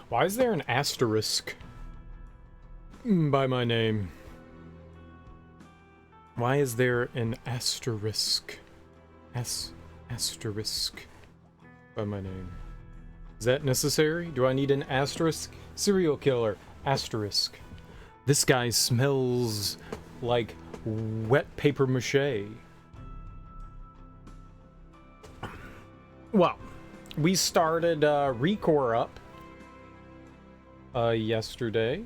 Why is there an asterisk by my name? Why is there an asterisk? Asterisk by my name. Is that necessary? Do I need an asterisk? Serial killer. Asterisk. This guy smells like wet paper mache. Well, we started ReCore up yesterday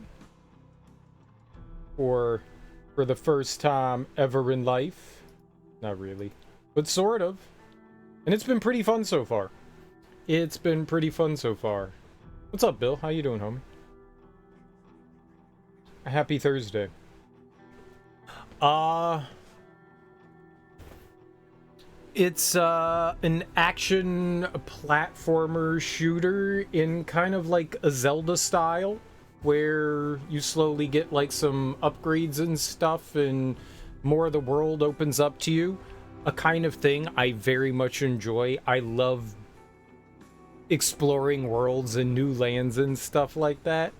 for the first time ever in life. Not really, but sort of. And it's been pretty fun so far. It's been pretty fun so far. What's up, Bill? How you doing, homie? Happy Thursday. It's an action platformer shooter in kind of like a Zelda style, where you slowly get like some upgrades and stuff and more of the world opens up to you. A kind of thing I very much enjoy. I love exploring worlds and new lands and stuff like that.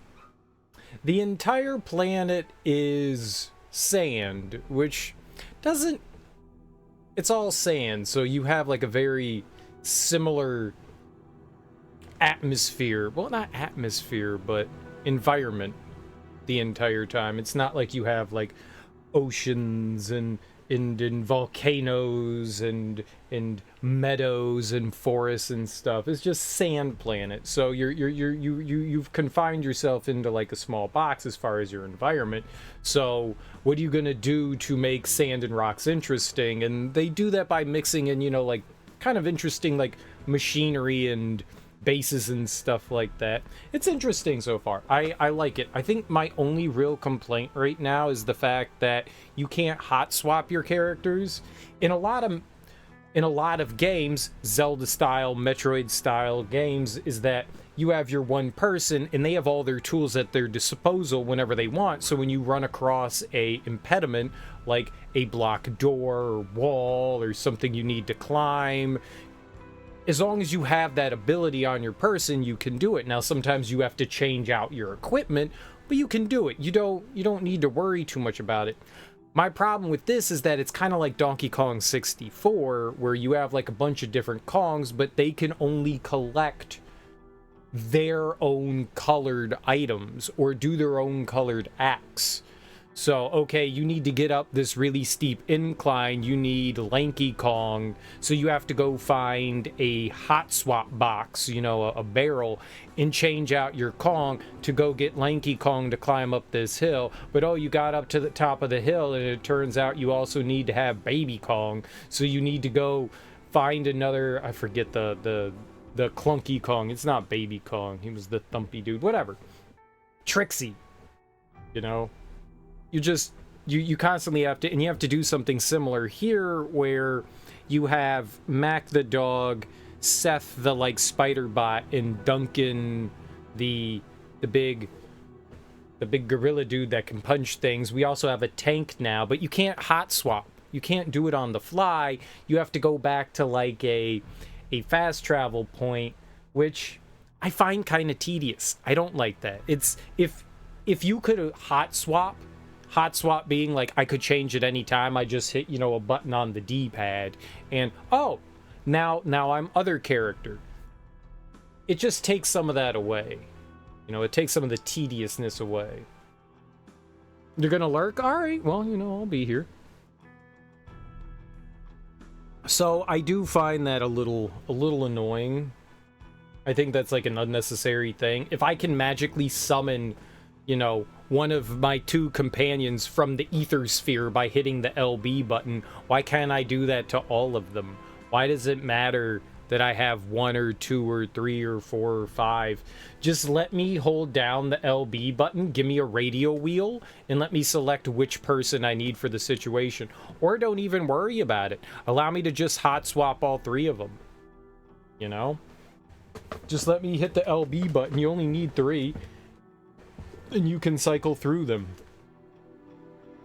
The entire planet is sand, which doesn't... It's all sand, so you have like a very similar atmosphere. Well, not atmosphere, but environment the entire time. It's not like you have like oceans and volcanoes and meadows and forests and stuff. It's just sand planet. So you've confined yourself into like a small box as far as your environment. So what are you gonna do to make sand and rocks interesting? And they do that by mixing in, you know, like kind of interesting like machinery and bases and stuff like that. It's interesting so far. I like it. I think my only real complaint right now is the fact that you can't hot swap your characters. In a lot of games, Zelda style, Metroid style games, is that you have your one person and they have all their tools at their disposal whenever they want. So when you run across a impediment like a block door or wall or something you need to climb, as long as you have that ability on your person, you can do it. Now, sometimes you have to change out your equipment, but you can do it. You don't need to worry too much about it. My problem with this is that it's kind of like Donkey Kong 64, where you have like a bunch of different Kongs, but they can only collect their own colored items or do their own colored acts. So, okay, you need to get up this really steep incline, you need Lanky Kong, so you have to go find a hot swap box, you know, a barrel, and change out your Kong to go get Lanky Kong to climb up this hill. But oh, you got up to the top of the hill, and it turns out you also need to have Baby Kong, so you need to go find another, I forget the clunky Kong. It's not Baby Kong, he was the thumpy dude, whatever. Trixie, you know? You constantly have to, and you have to do something similar here where you have Mac the dog, Seth the like spider bot, and Duncan the big gorilla dude that can punch things. We also have a tank now, but you can't hot swap. You can't do it on the fly. You have to go back to like a fast travel point, which I find kind of tedious. I don't like that. It's if you could hot swap being like I could change at any time. I just hit, you know, a button on the D-pad and oh, now I'm other character. It just takes some of that away. You know, it takes some of the tediousness away. You're gonna lurk? All right, well, you know, I'll be here. So I do find that a little annoying. I think that's like an unnecessary thing. If I can magically summon, you know, one of my two companions from the ether sphere by hitting the LB button, why can't I do that to all of them? Why does it matter that I have one or two or three or four or five? Just let me hold down the LB button, give me a radio wheel, and let me select which person I need for the situation. Or don't even worry about it. Allow me to just hot swap all three of them. You know? Just let me hit the LB button. You only need three. And you can cycle through them.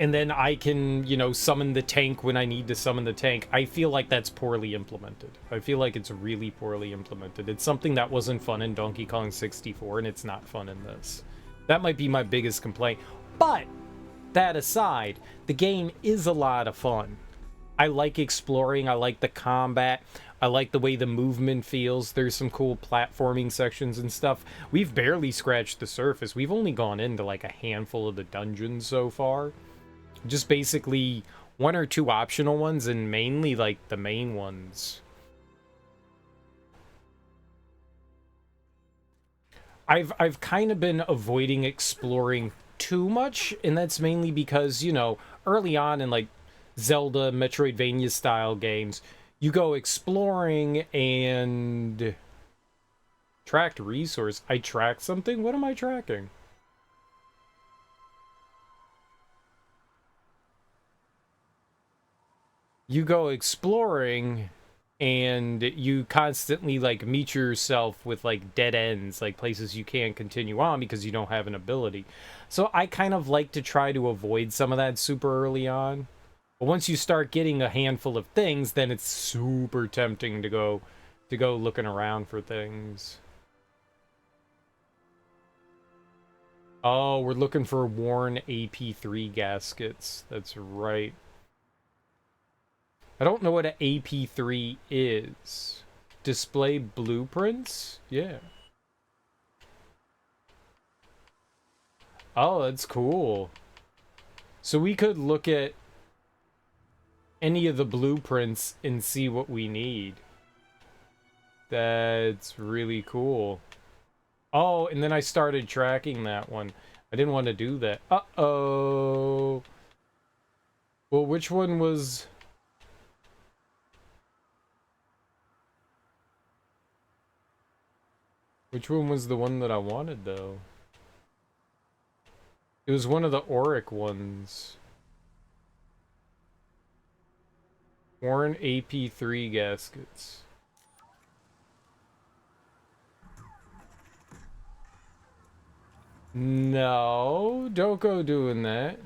and then I can, you know, summon the tank when I need to summon the tank. I feel like that's poorly implemented. I feel like it's really poorly implemented. It's something that wasn't fun in Donkey Kong 64, and it's not fun in this. That might be my biggest complaint. But, that aside, the game is a lot of fun. I like exploring, I like the combat, I like the way the movement feels. There's some cool platforming sections and stuff. We've barely scratched the surface. We've only gone into like a handful of the dungeons so far. Just basically one or two optional ones, and mainly like the main ones. I've kind of been avoiding exploring too much, and that's mainly because, you know, early on in like Zelda, Metroidvania style games, you go exploring and tracked resource. I tracked something? What am I tracking? You go exploring and you constantly like meet yourself with like dead ends, like places you can't continue on because you don't have an ability. So I kind of like to try to avoid some of that super early on. But once you start getting a handful of things, then it's super tempting to go looking around for things. Oh, we're looking for worn AP3 gaskets. That's right. I don't know what an AP3 is. Display blueprints? Yeah. Oh, that's cool. So we could look at any of the blueprints and see what we need. That's really cool. Oh, and then I started tracking that one. I didn't want to do that. Uh-oh. Well, which one was... Which one was the one that I wanted, though? It was one of the auric ones. Worn AP3 gaskets. No, don't go doing that.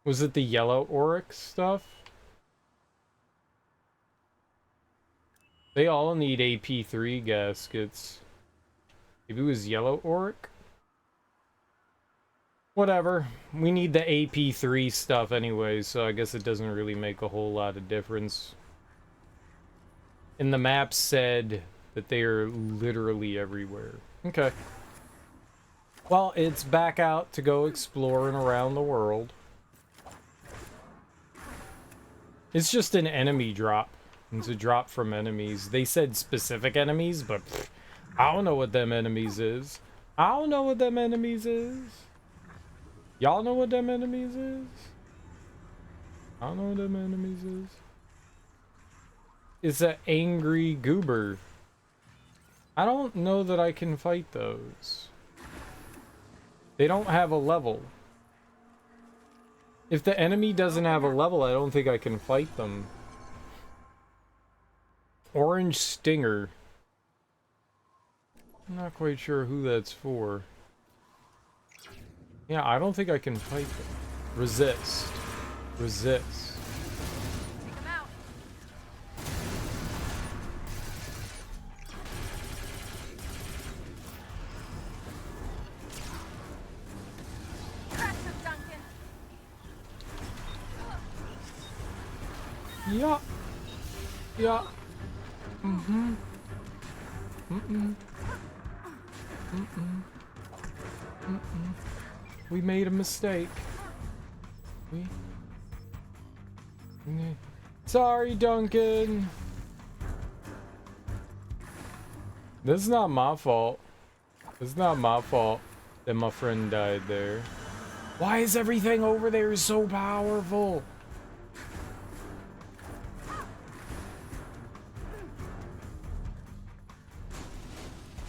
Was it the yellow auric stuff? They all need AP3 gaskets. Maybe it was yellow auric? Whatever. We need the AP3 stuff anyway, so I guess it doesn't really make a whole lot of difference. And the map said that they are literally everywhere. Okay. Well, it's back out to go exploring around the world. It's just an enemy drop. It's a drop from enemies. They said specific enemies, but pff, I don't know what them enemies is. I don't know what them enemies is. Y'all know what them enemies is? I don't know what them enemies is. It's an angry goober. I don't know that I can fight those. They don't have a level. If the enemy doesn't have a level, I don't think I can fight them. Orange Stinger. I'm not quite sure who that's for. Yeah, I don't think I can fight them. Resist. Resist. Yeah. Yeah. Mm-hmm. Mm-mm. Mm-mm. Mm-mm. We made a mistake. Sorry, Duncan. This is not my fault. It's not my fault that my friend died there. Why is everything over there so powerful?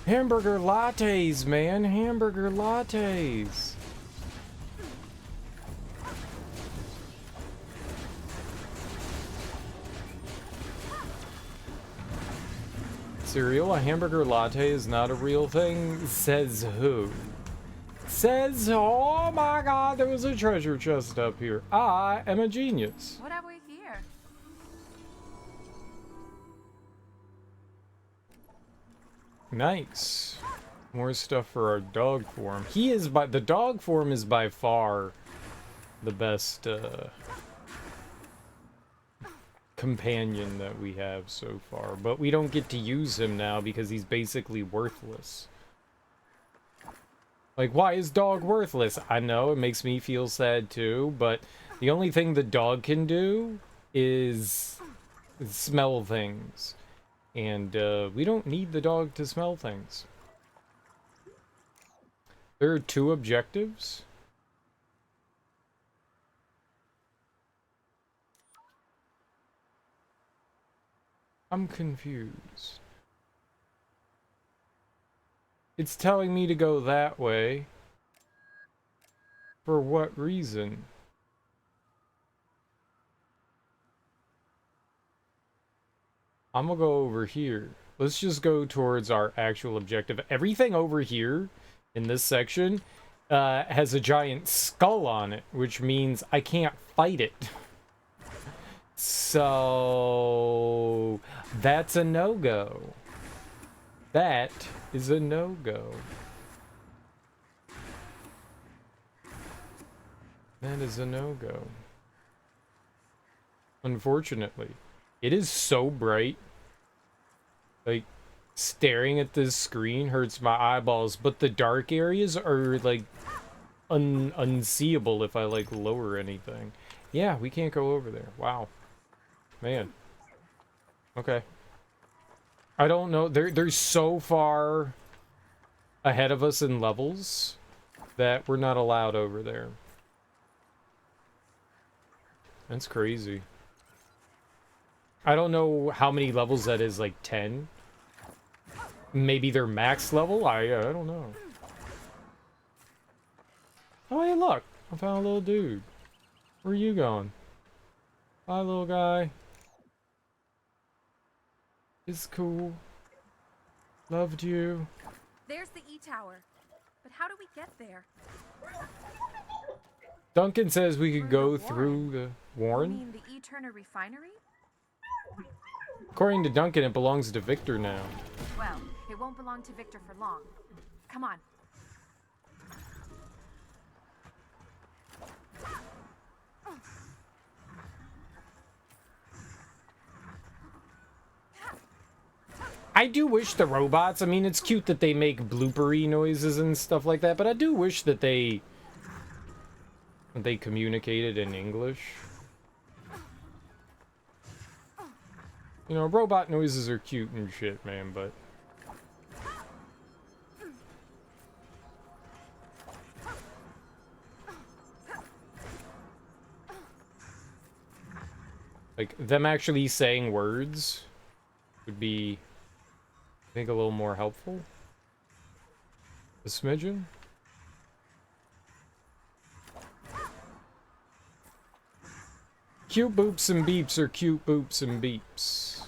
Hamburger lattes, man. Hamburger lattes. It's cereal. A hamburger latte is not a real thing. Says who? Says, oh my god, there was a treasure chest up here. I am a genius. What have we here? Nice. More stuff for our dog form. The dog form is by far the best companion that we have so far, but we don't get to use him now because he's basically worthless. Like, why is dog worthless? I know, it makes me feel sad too, but the only thing the dog can do is smell things. And we don't need the dog to smell things. There are 2 objectives. I'm confused. It's telling me to go that way. For what reason? I'm gonna go over here. Let's just go towards our actual objective. Everything over here in this section has a giant skull on it, which means I can't fight it. So that's a no-go. That is a no-go. That is a no-go. Unfortunately. It is so bright. Like, staring at this screen hurts my eyeballs, but the dark areas are, like, unseeable if I, like, lower anything. Yeah, we can't go over there. Wow. Man. Okay. I don't know. They're so far ahead of us in levels that we're not allowed over there. That's crazy. I don't know how many levels that is, like 10? Maybe their max level? I don't know. Oh, hey, look. I found a little dude. Where are you going? Bye, little guy. It's cool. Loved you. There's the E-Tower. But how do we get there? Duncan says we could go through the Warren. You mean the E-Turner refinery? According to Duncan, it belongs to Victor now. Well, it won't belong to Victor for long. Come on. I do wish the robots, I mean, it's cute that they make bloopery noises and stuff like that, but I do wish that they communicated in English. You know, robot noises are cute and shit, man, but... like, them actually saying words would be, I think, a little more helpful. A smidgen? Cute boops and beeps are cute boops and beeps.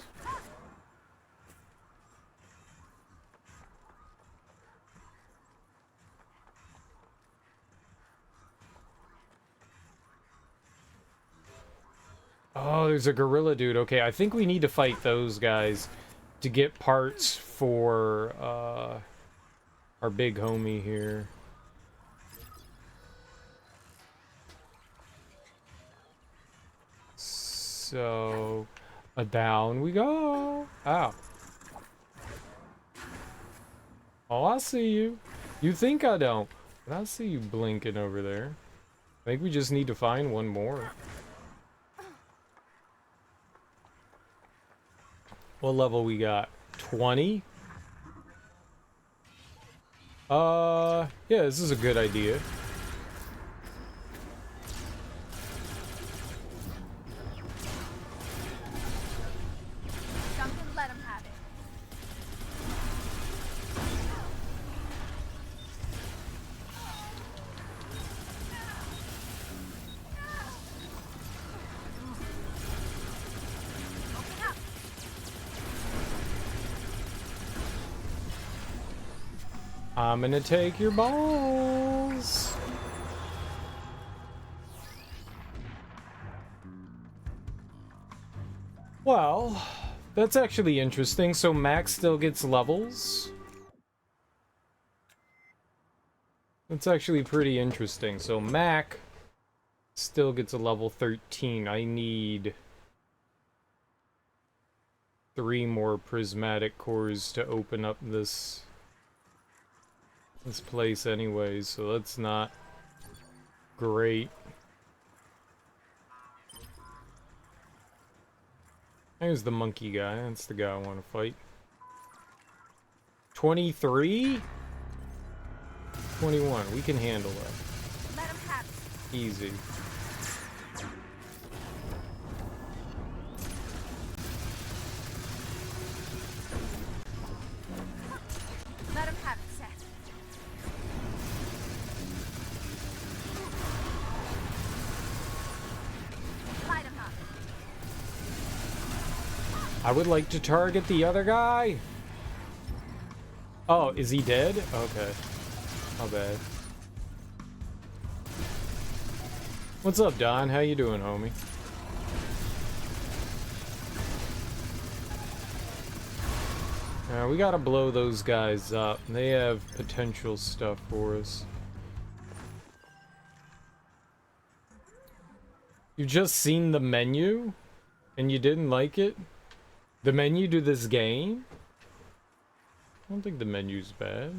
Oh, there's a gorilla dude. Okay, I think we need to fight those guys to get parts for our big homie here. So, down we go. Ow. Oh, I see you. You think I don't, but I see you blinking over there. I think we just need to find one more. What level we got? 20? Yeah, this is a good idea. Duncan, let him have it. Open up. I'm gonna take your balls. Well, that's actually interesting. So Max still gets levels? That's actually pretty interesting. So Mac still gets a level 13. I need 3 more prismatic cores to open up this place anyways, so that's not great. There's the monkey guy. That's the guy I want to fight. 23? 21. We can handle that. Let him have it. Easy. Let him have it, Seth. Light him up. I would like to target the other guy. Oh, is he dead? Okay. My bad. What's up, Don? How you doing, homie? We gotta blow those guys up. They have potential stuff for us. You've just seen the menu? And you didn't like it? The menu to this game? I don't think the menu's bad.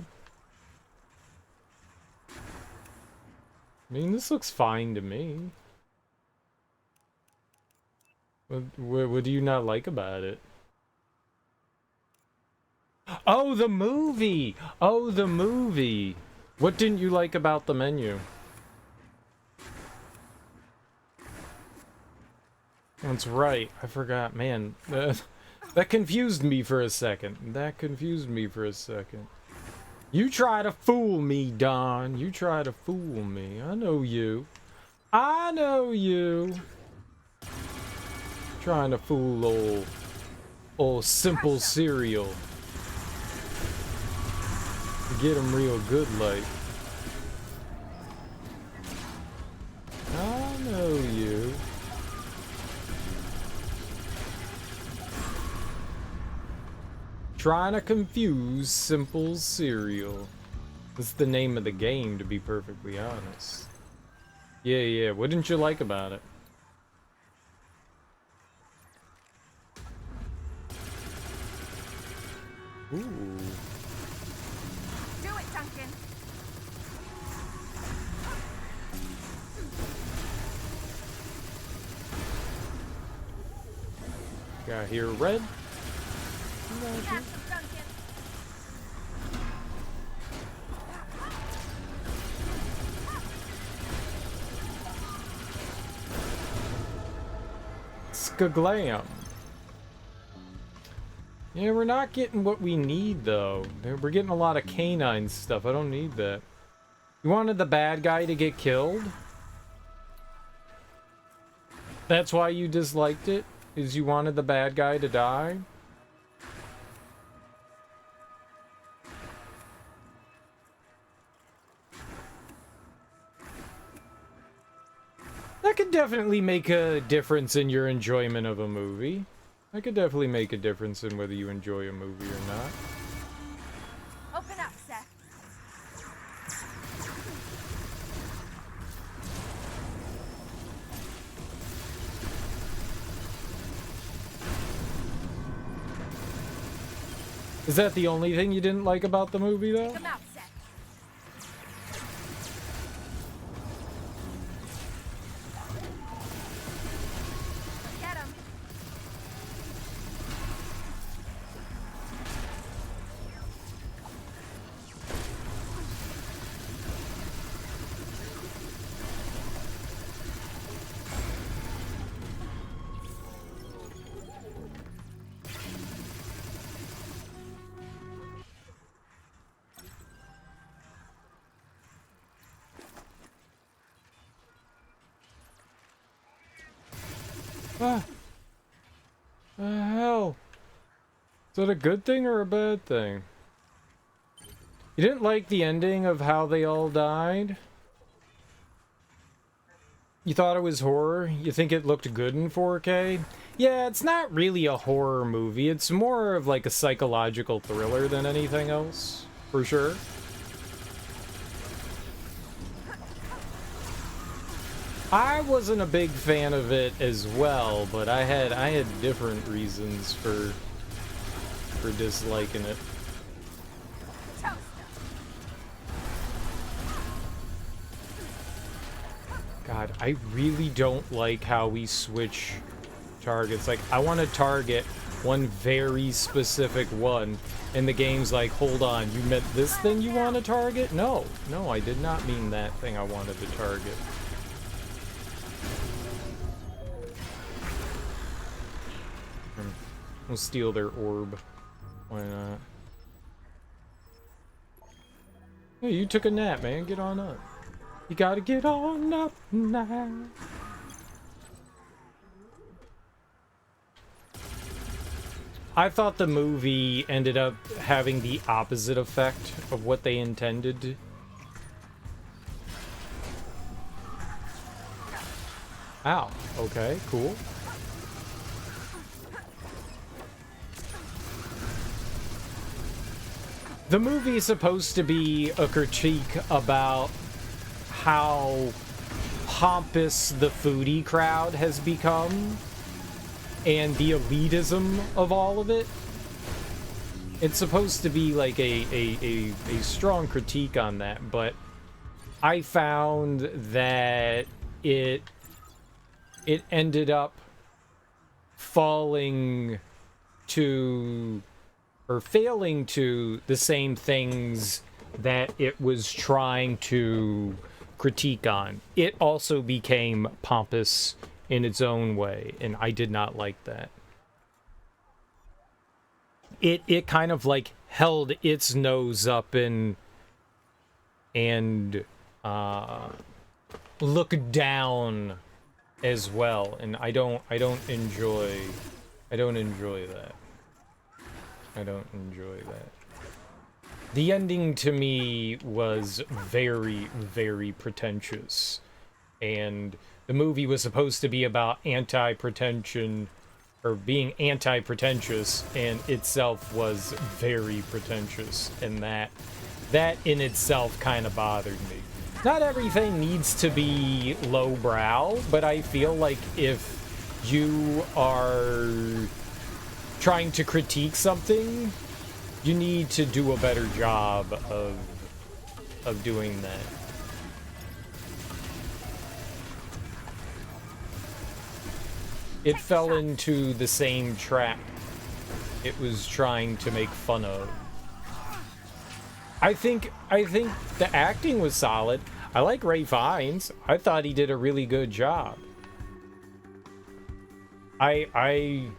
I mean, this looks fine to me. What do you not like about it? Oh, the movie! Oh, the movie! What didn't you like about the menu? That's right. I forgot. Man, that confused me for a second. That confused me for a second. You try to fool me, Don. You try to fool me. I know you. I know you. Trying to fool old simple cereal. Get him real good like. I know you. Trying to confuse simple cereal. That's the name of the game, to be perfectly honest. Yeah, what didn't you like about it? Ooh. Do it, Duncan. Got here red. We have some Duncan. Skaglam. Yeah, we're not getting what we need, though. We're getting a lot of canine stuff. I don't need that. You wanted the bad guy to get killed? That's why you disliked it? Is you wanted the bad guy to die? That could definitely make a difference in your enjoyment of a movie. That could definitely make a difference in whether you enjoy a movie or not. Open up, Seth. Is that the only thing you didn't like about the movie, though? Take him out, Seth. Get him. Ah. The hell? Is that a good thing or a bad thing? You didn't like the ending of how they all died? You thought it was horror? You think it looked good in 4K? Yeah, it's not really a horror movie. It's more of like a psychological thriller than anything else, for sure. I wasn't a big fan of it as well, but I had different reasons for disliking it. God, I really don't like how we switch targets. Like, I want to target one very specific one, and the game's like, hold on, you meant this thing you want to target? No, I did not mean that thing I wanted to target. We'll steal their orb. Why not? Hey, you took a nap, man. Get on up. You gotta get on up now. I thought the movie ended up having the opposite effect of what they intended. Ow. Okay, cool. The movie is supposed to be a critique about how pompous the foodie crowd has become and the elitism of all of it. It's supposed to be like a strong critique on that, but I found that it ended up falling to, or failing to, the same things that it was trying to critique on. It also became pompous in its own way, and I did not like that. It kind of like held its nose up and look down as well, and I don't enjoy that. I don't enjoy that. The ending to me was very, very pretentious, and the movie was supposed to be about anti-pretension, or being anti-pretentious, and itself was very pretentious, and that in itself kind of bothered me. Not everything needs to be lowbrow, but I feel like if you are trying to critique something, you need to do a better job of doing that. It fell into the same trap it was trying to make fun of. I think the acting was solid. I like Ray Fiennes. I thought he did a really good job. I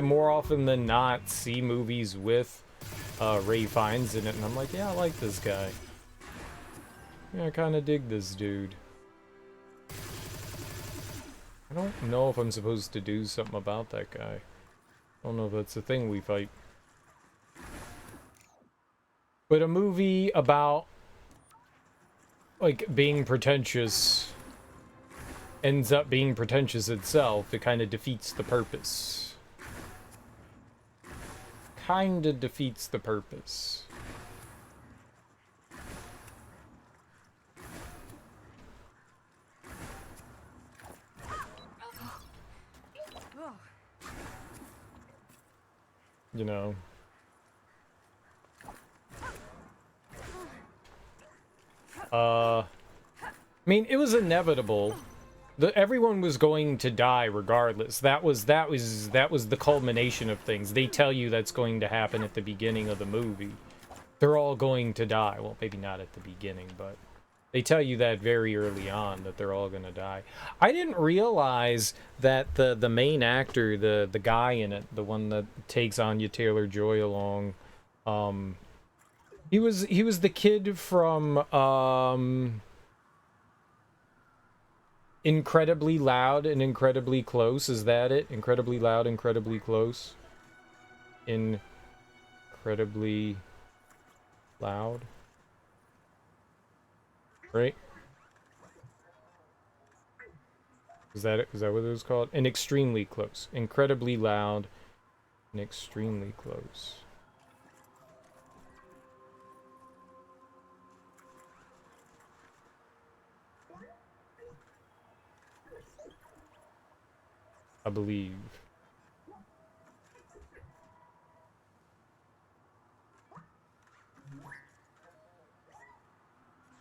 more often than not see movies with Ray Fiennes in it, and I'm like, yeah, I like this guy. Yeah, I kind of dig this dude. I don't know if I'm supposed to do something about that guy. I don't know if that's a thing we fight. But a movie about, like, being pretentious ends up being pretentious itself. It kind of defeats the purpose. Kind of defeats the purpose. You know. I mean, it was inevitable. Everyone was going to die regardless. That was the culmination of things. They tell you that's going to happen at the beginning of the movie. They're all going to die. Well, maybe not at the beginning, but they tell you that very early on, that they're all going to die. I didn't realize that the main actor, the guy in it, the one that takes Anya Taylor-Joy along, he was the kid from Incredibly Loud and Incredibly Close. Is that it? Incredibly Loud, Incredibly Close. Incredibly Loud. Right? Is that what it was called? And extremely close. Incredibly loud and extremely close. I believe.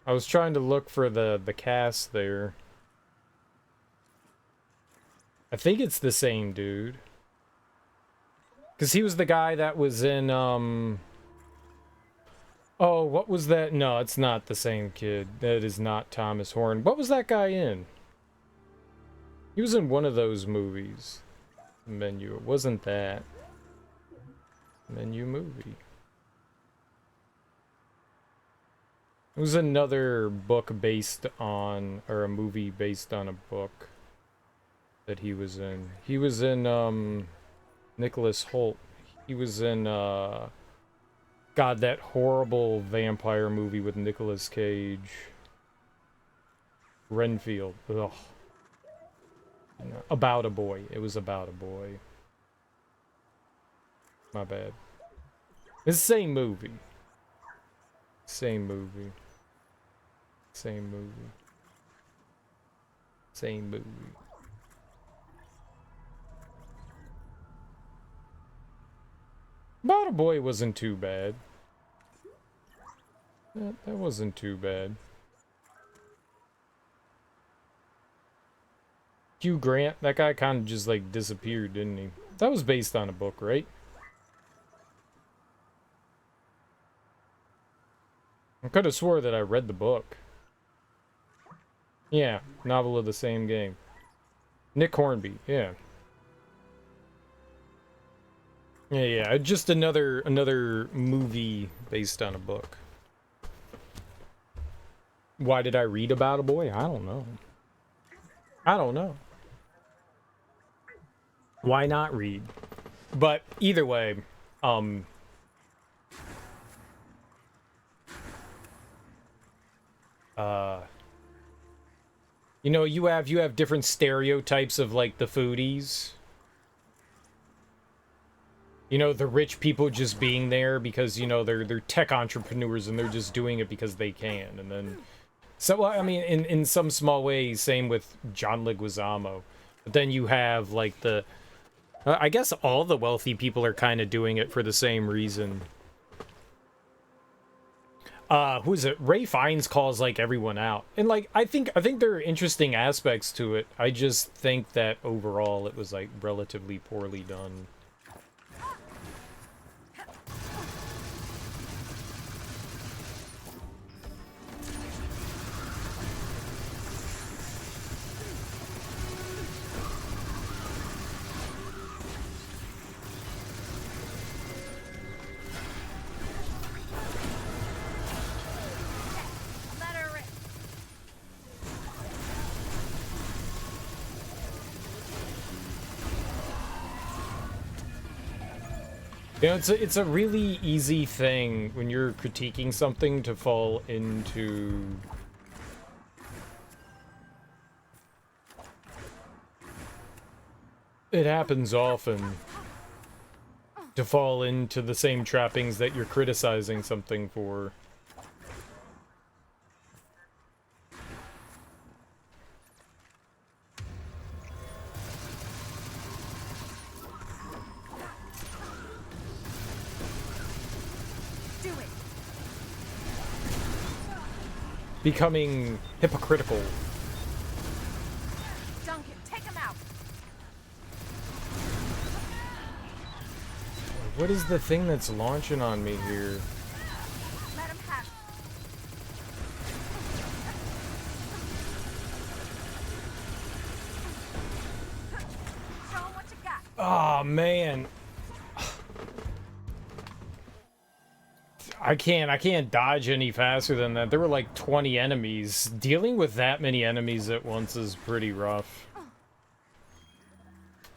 I was trying to look for the cast there. I think it's the same dude. Because he was the guy that was in, Oh, what was that? No, it's not the same kid. That is not Thomas Horn. What was that guy in? He was in one of those movies. Menu. It wasn't that. Menu movie. It was another book based on, or a movie based on a book that he was in. He was in, Nicholas Hoult. He was in, God, that horrible vampire movie with Nicolas Cage. Renfield. Ugh. About a boy. It was about a boy. My bad. It's the same movie. Same movie. Same movie. Same movie. About a boy wasn't too bad. That wasn't too bad. Hugh Grant, that guy kind of just like disappeared, didn't he? That was based on a book, right? I could have swore that I read the book. Yeah, novel of the same game. Nick Hornby, yeah. Yeah, just another movie based on a book. Why did I read about a boy? I don't know. I don't know. Why not read? But either way, you know, you have different stereotypes of like the foodies. You know, the rich people just being there because, you know, they're tech entrepreneurs and they're just doing it because they can. And then, so, well, I mean, in some small way, same with John Leguizamo. But then you have, like, I guess all the wealthy people are kind of doing it for the same reason. Who is it? Ray Fiennes calls, like, everyone out. And, like, I think there are interesting aspects to it. I just think that overall it was, like, relatively poorly done. You know, it's a really easy thing when you're critiquing something to fall into... It happens often to fall into the same trappings that you're criticizing something for. Becoming hypocritical. Duncan, take him out. What is the thing that's launching on me here? Let him have it. Show him what you got. Oh man. I can't dodge any faster than that. There were like 20 enemies. Dealing with that many enemies at once is pretty rough.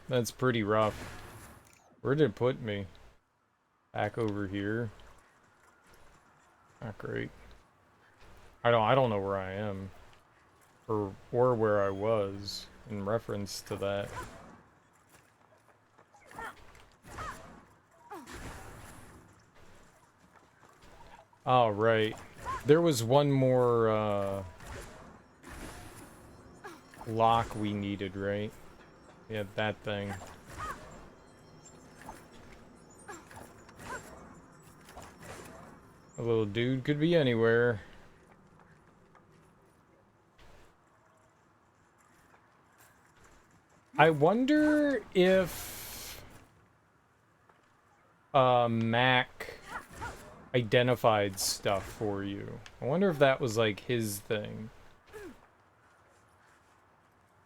That's pretty rough. Where did it put me? Back over here. Not great. I don't know where I am. Or where I was in reference to that. Oh, right. There was one more, lock we needed, right? Yeah, that thing. A little dude could be anywhere. I wonder if Mac identified stuff for you. I wonder if that was like his thing.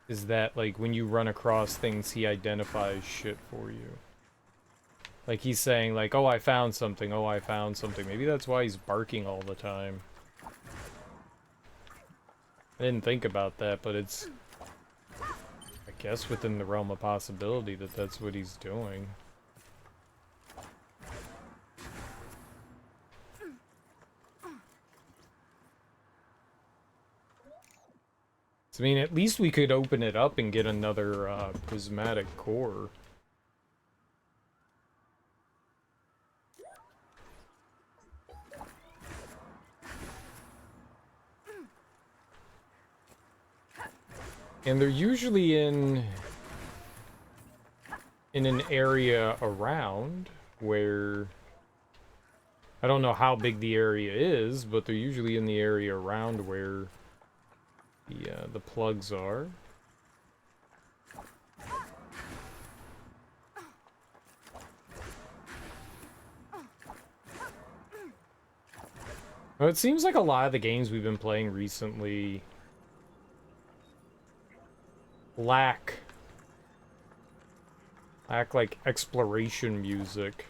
Is that like when you run across things he identifies shit for you? Like he's saying like, oh, I found something, oh, I found something. Maybe that's why he's barking all the time. I didn't think about that, but it's, I guess, within the realm of possibility that that's what he's doing. So, I mean, at least we could open it up and get another prismatic core. And they're usually in an area around where, I don't know how big the area is, but they're usually in the area around where the plugs are. Well, it seems like a lot of the games we've been playing recently lack like exploration music.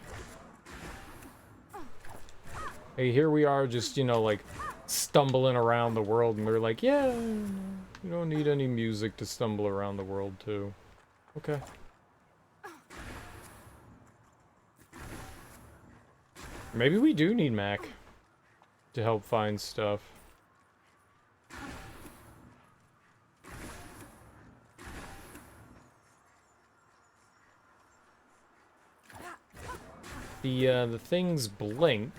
Hey, here we are just, you know, like stumbling around the world, and they're like, yeah, you don't need any music to stumble around the world to. Okay. Maybe we do need Mac to help find stuff. The things blink.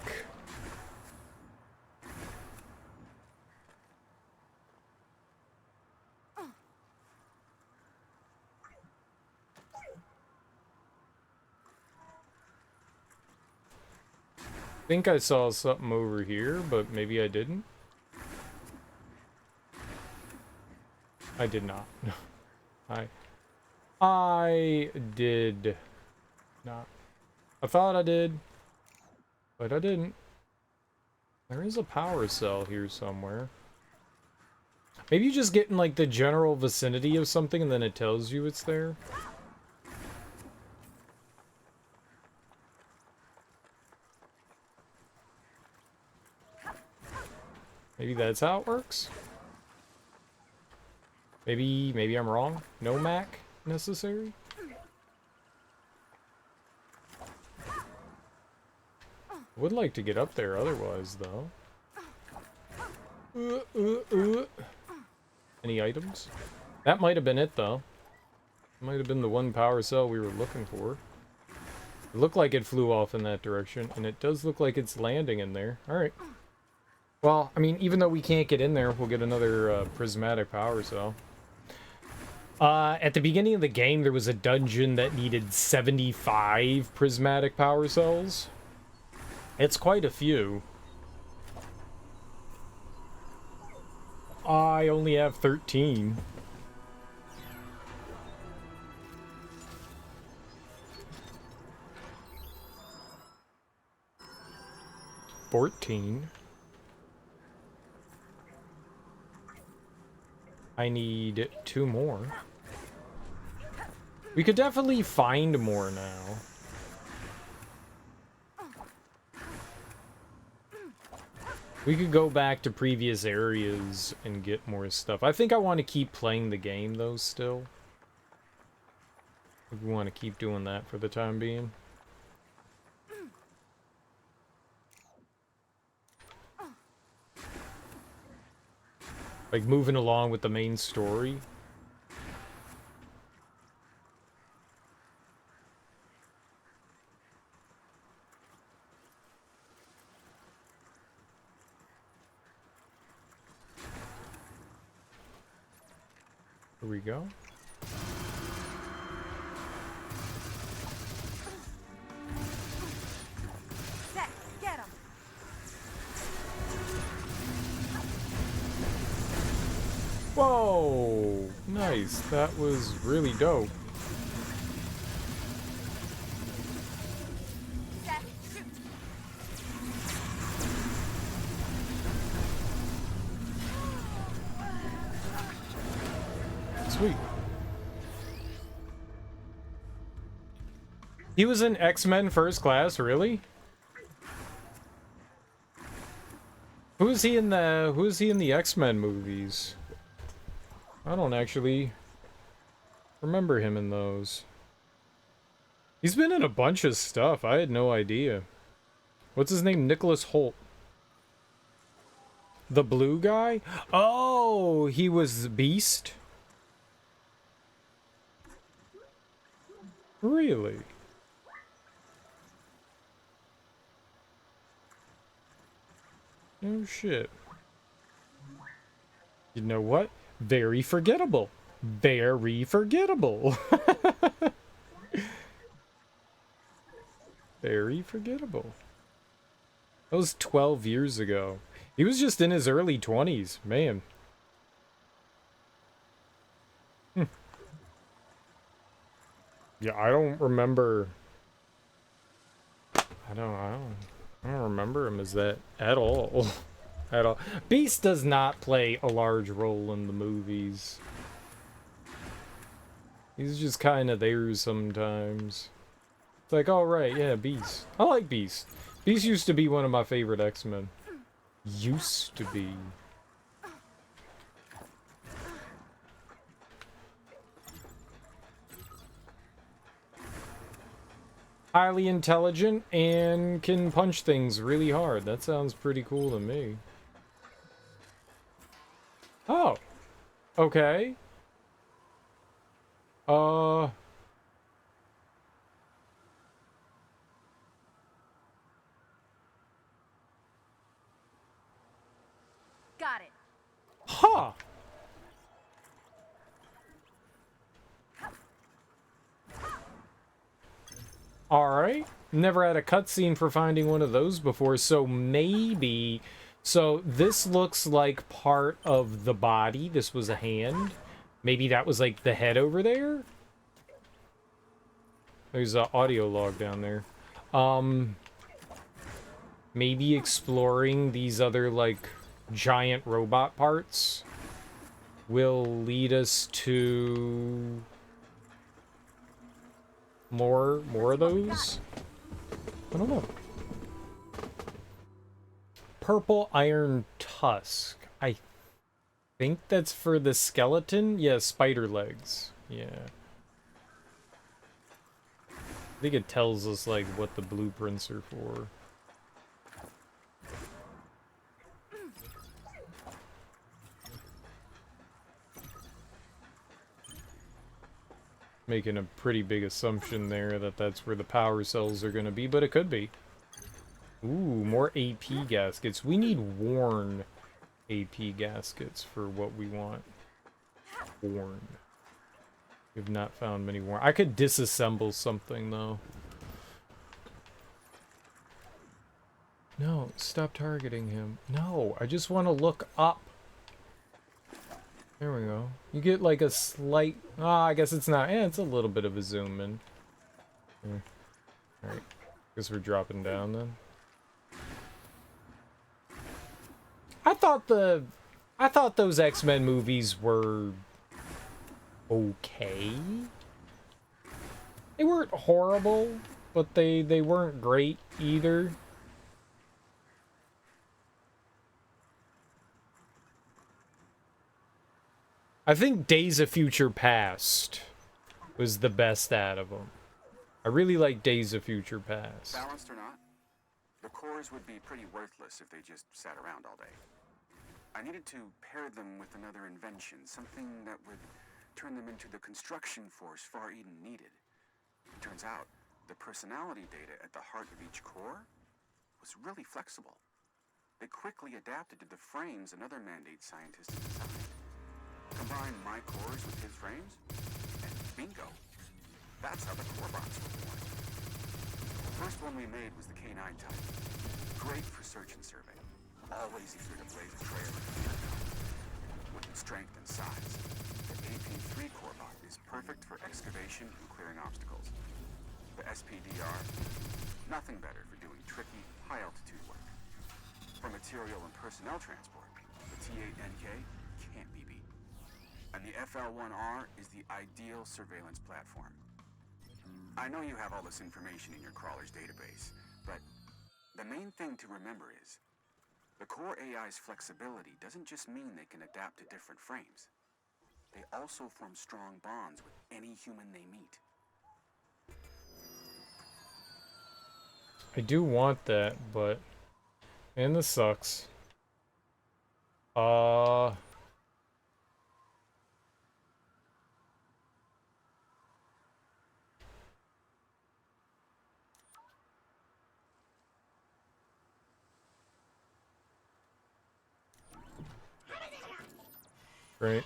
I think I saw something over here, but maybe I didn't. I did not. I did not. I thought I did, but I didn't. There is a power cell here somewhere. Maybe you just get in like the general vicinity of something and then it tells you it's there. Maybe that's how it works. Maybe I'm wrong. No Mac necessary. Would like to get up there otherwise, though. Any items? That might have been it, though. Might have been the one power cell we were looking for. It looked like it flew off in that direction, and it does look like it's landing in there. Alright. Well, I mean, even though we can't get in there, we'll get another prismatic power cell. At the beginning of the game, there was a dungeon that needed 75 prismatic power cells. It's quite a few. I only have 13. I need 2 more. We could definitely find more now. We could go back to previous areas and get more stuff. I think I want to keep playing the game, though, still. We want to keep doing that for the time being. Like moving along with the main story. Here we go. Set, get him. Whoa! Nice. That was really dope. Set, shoot. Sweet. He was in X-Men First Class, really? Who is he in the X-Men movies? I don't actually remember him in those. He's been in a bunch of stuff. I had no idea. What's his name? Nicholas Hoult. The blue guy? Oh, he was Beast? Really? Oh shit. You know what? Very forgettable. Very forgettable. Very forgettable. That was 12 years ago. He was just in his early 20s, man. Yeah, I don't remember. I don't remember him as that at all. At all. Beast does not play a large role in the movies. He's just kind of there sometimes. It's like, all right, yeah, Beast. I like Beast. Beast used to be one of my favorite X-Men. Used to be. Highly intelligent and can punch things really hard. That sounds pretty cool to me. Oh. Okay. Got it. Huh. Alright. Never had a cutscene for finding one of those before, so maybe... So this looks like part of the body. This was a hand. Maybe that was like the head over there? There's an audio log down there. Maybe exploring these other, like, giant robot parts will lead us to... More of those? I don't know. Purple iron tusk. I think that's for the skeleton? Yeah, spider legs. Yeah. I think it tells us, like, what the blueprints are for. Making a pretty big assumption there that that's where the power cells are going to be, but it could be. Ooh, more AP gaskets. We need worn AP gaskets for what we want. Worn. We've not found many worn. I could disassemble something, though. No, stop targeting him. No, I just want to look up. There we go. You get like a slight... Ah, I guess it's not... Yeah, it's a little bit of a zoom in. Alright. Guess we're dropping down then. I thought those X-Men movies were... okay? They weren't horrible, but they weren't great either. I think Days of Future Past was the best out of them. I really like Days of Future Past. Balanced or not, the cores would be pretty worthless if they just sat around all day. I needed to pair them with another invention, something that would turn them into the construction force Far Eden needed. It turns out, the personality data at the heart of each core was really flexible. They quickly adapted to the frames another Mandate scientist had designed. Combine my cores with his frames, and bingo. That's how the core bots were born. The first one we made was the K9 type. Great for search and survey. Always eager to blaze a trail. With its strength and size, the AP3 core bot is perfect for excavation and clearing obstacles. The SPDR, nothing better for doing tricky, high-altitude work. For material and personnel transport, the T8NK can't be beat. And the FL1R is the ideal surveillance platform. I know you have all this information in your crawler's database, but the main thing to remember is the core AI's flexibility doesn't just mean they can adapt to different frames. They also form strong bonds with any human they meet. I do want that, but... And this sucks. Great.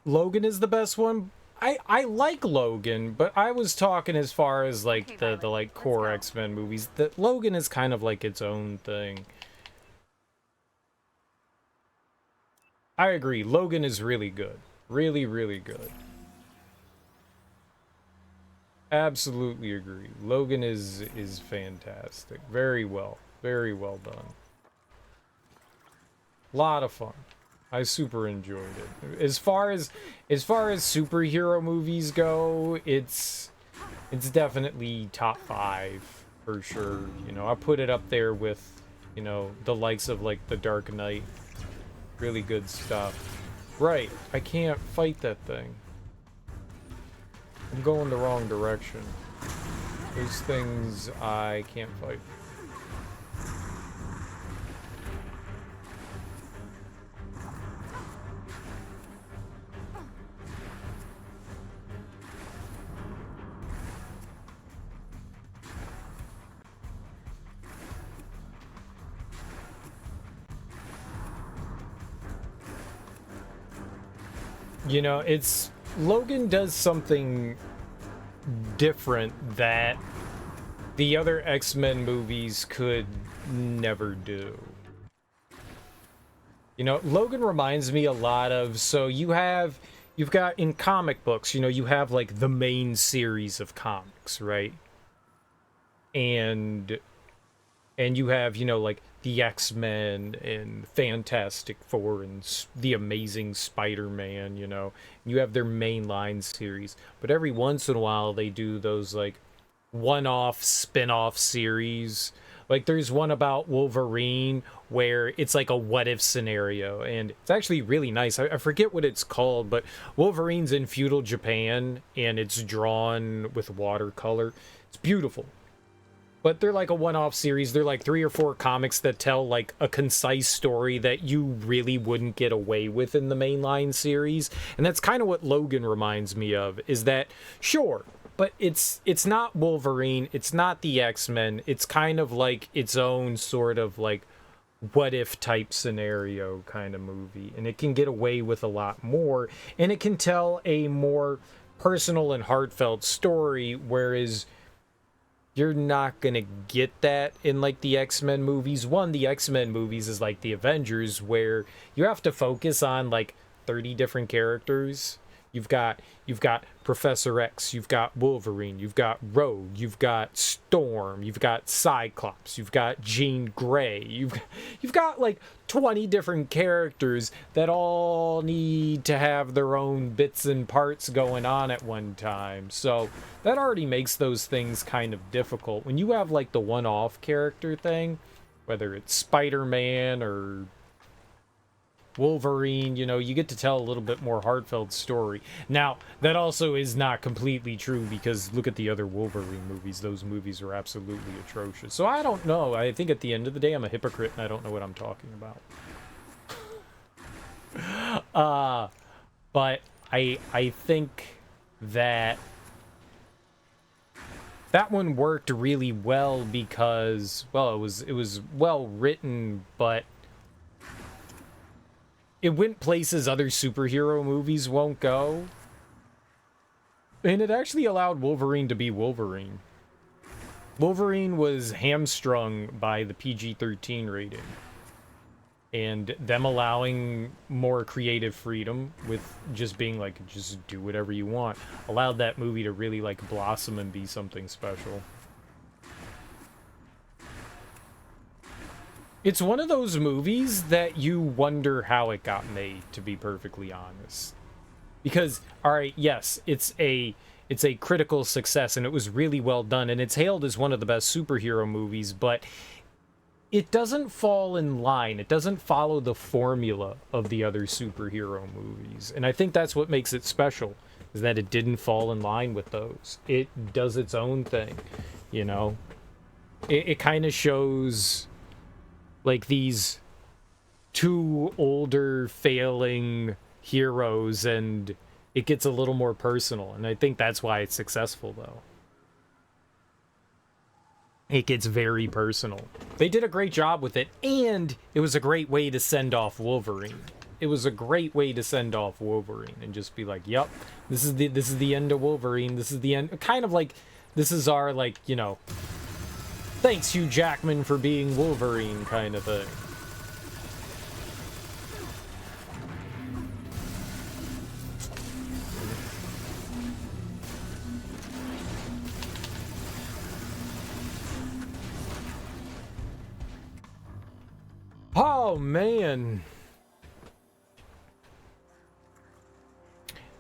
Logan is the best one. I like Logan, but I was talking as far as like Okay, the like core X-Men movies. That Logan is kind of like its own thing. I agree. Logan is really good. Really, really good. Absolutely agree. Logan is fantastic. Very well done. Lot of fun. I super enjoyed it. As far as superhero movies go, it's definitely top 5 for sure. You know, I put it up there with, you know, the likes of like The Dark Knight. Really good stuff. Right, I can't fight that thing. I'm going the wrong direction. Those things I can't fight. You know, it's... Logan does something different that the other X-Men movies could never do. You know, Logan reminds me a lot of... So you've got in comic books, you know, you have like the main series of comics, right? And you have, you know, like the X-Men and Fantastic Four and the Amazing Spider-Man, you know. You have their mainline series. But every once in a while they do those, like, one-off, spin-off series. Like, there's one about Wolverine where it's like a what-if scenario. And it's actually really nice. I forget what it's called, but Wolverine's in feudal Japan, and it's drawn with watercolor. It's beautiful. But they're like a one-off series. They're like 3 or 4 comics that tell like a concise story that you really wouldn't get away with in the mainline series. And that's kind of what Logan reminds me of, is that, sure, but it's not Wolverine, it's not the X-Men, it's kind of like its own sort of like what-if type scenario kind of movie. And it can get away with a lot more, and it can tell a more personal and heartfelt story, whereas you're not gonna get that in like the X-Men movies. One, the X-Men movies is like the Avengers, where you have to focus on like 30 different characters. You've got Professor X, you've got Wolverine, you've got Rogue, you've got Storm, you've got Cyclops, you've got Jean Grey, you've got like 20 different characters that all need to have their own bits and parts going on at one time. So that already makes those things kind of difficult. When you have like the one-off character thing, whether it's Spider-Man or Wolverine, you know, you get to tell a little bit more heartfelt story. Now, that also is not completely true, because look at the other Wolverine movies. Those movies are absolutely atrocious. So I don't know. I think at the end of the day, I'm a hypocrite and I don't know what I'm talking about. But I think that that one worked really well because, well, it was well written, but it went places other superhero movies won't go. And it actually allowed Wolverine to be Wolverine. Wolverine was hamstrung by the PG-13 rating. And them allowing more creative freedom with just being like, just do whatever you want, allowed that movie to really like blossom and be something special. It's one of those movies that you wonder how it got made, to be perfectly honest. Because, alright, yes, it's a critical success and it was really well done and it's hailed as one of the best superhero movies, but it doesn't fall in line. It doesn't follow the formula of the other superhero movies. And I think that's what makes it special, is that it didn't fall in line with those. It does its own thing, you know? It kind of shows, like, these two older, failing heroes, and it gets a little more personal. And I think that's why it's successful, though. It gets very personal. They did a great job with it, and it was a great way to send off Wolverine. It was a great way to send off Wolverine and just be like, "Yep, this is the end of Wolverine. This is the end." Kind of like, this is our, like, you know, thanks Hugh Jackman for being Wolverine kind of thing. Oh, man.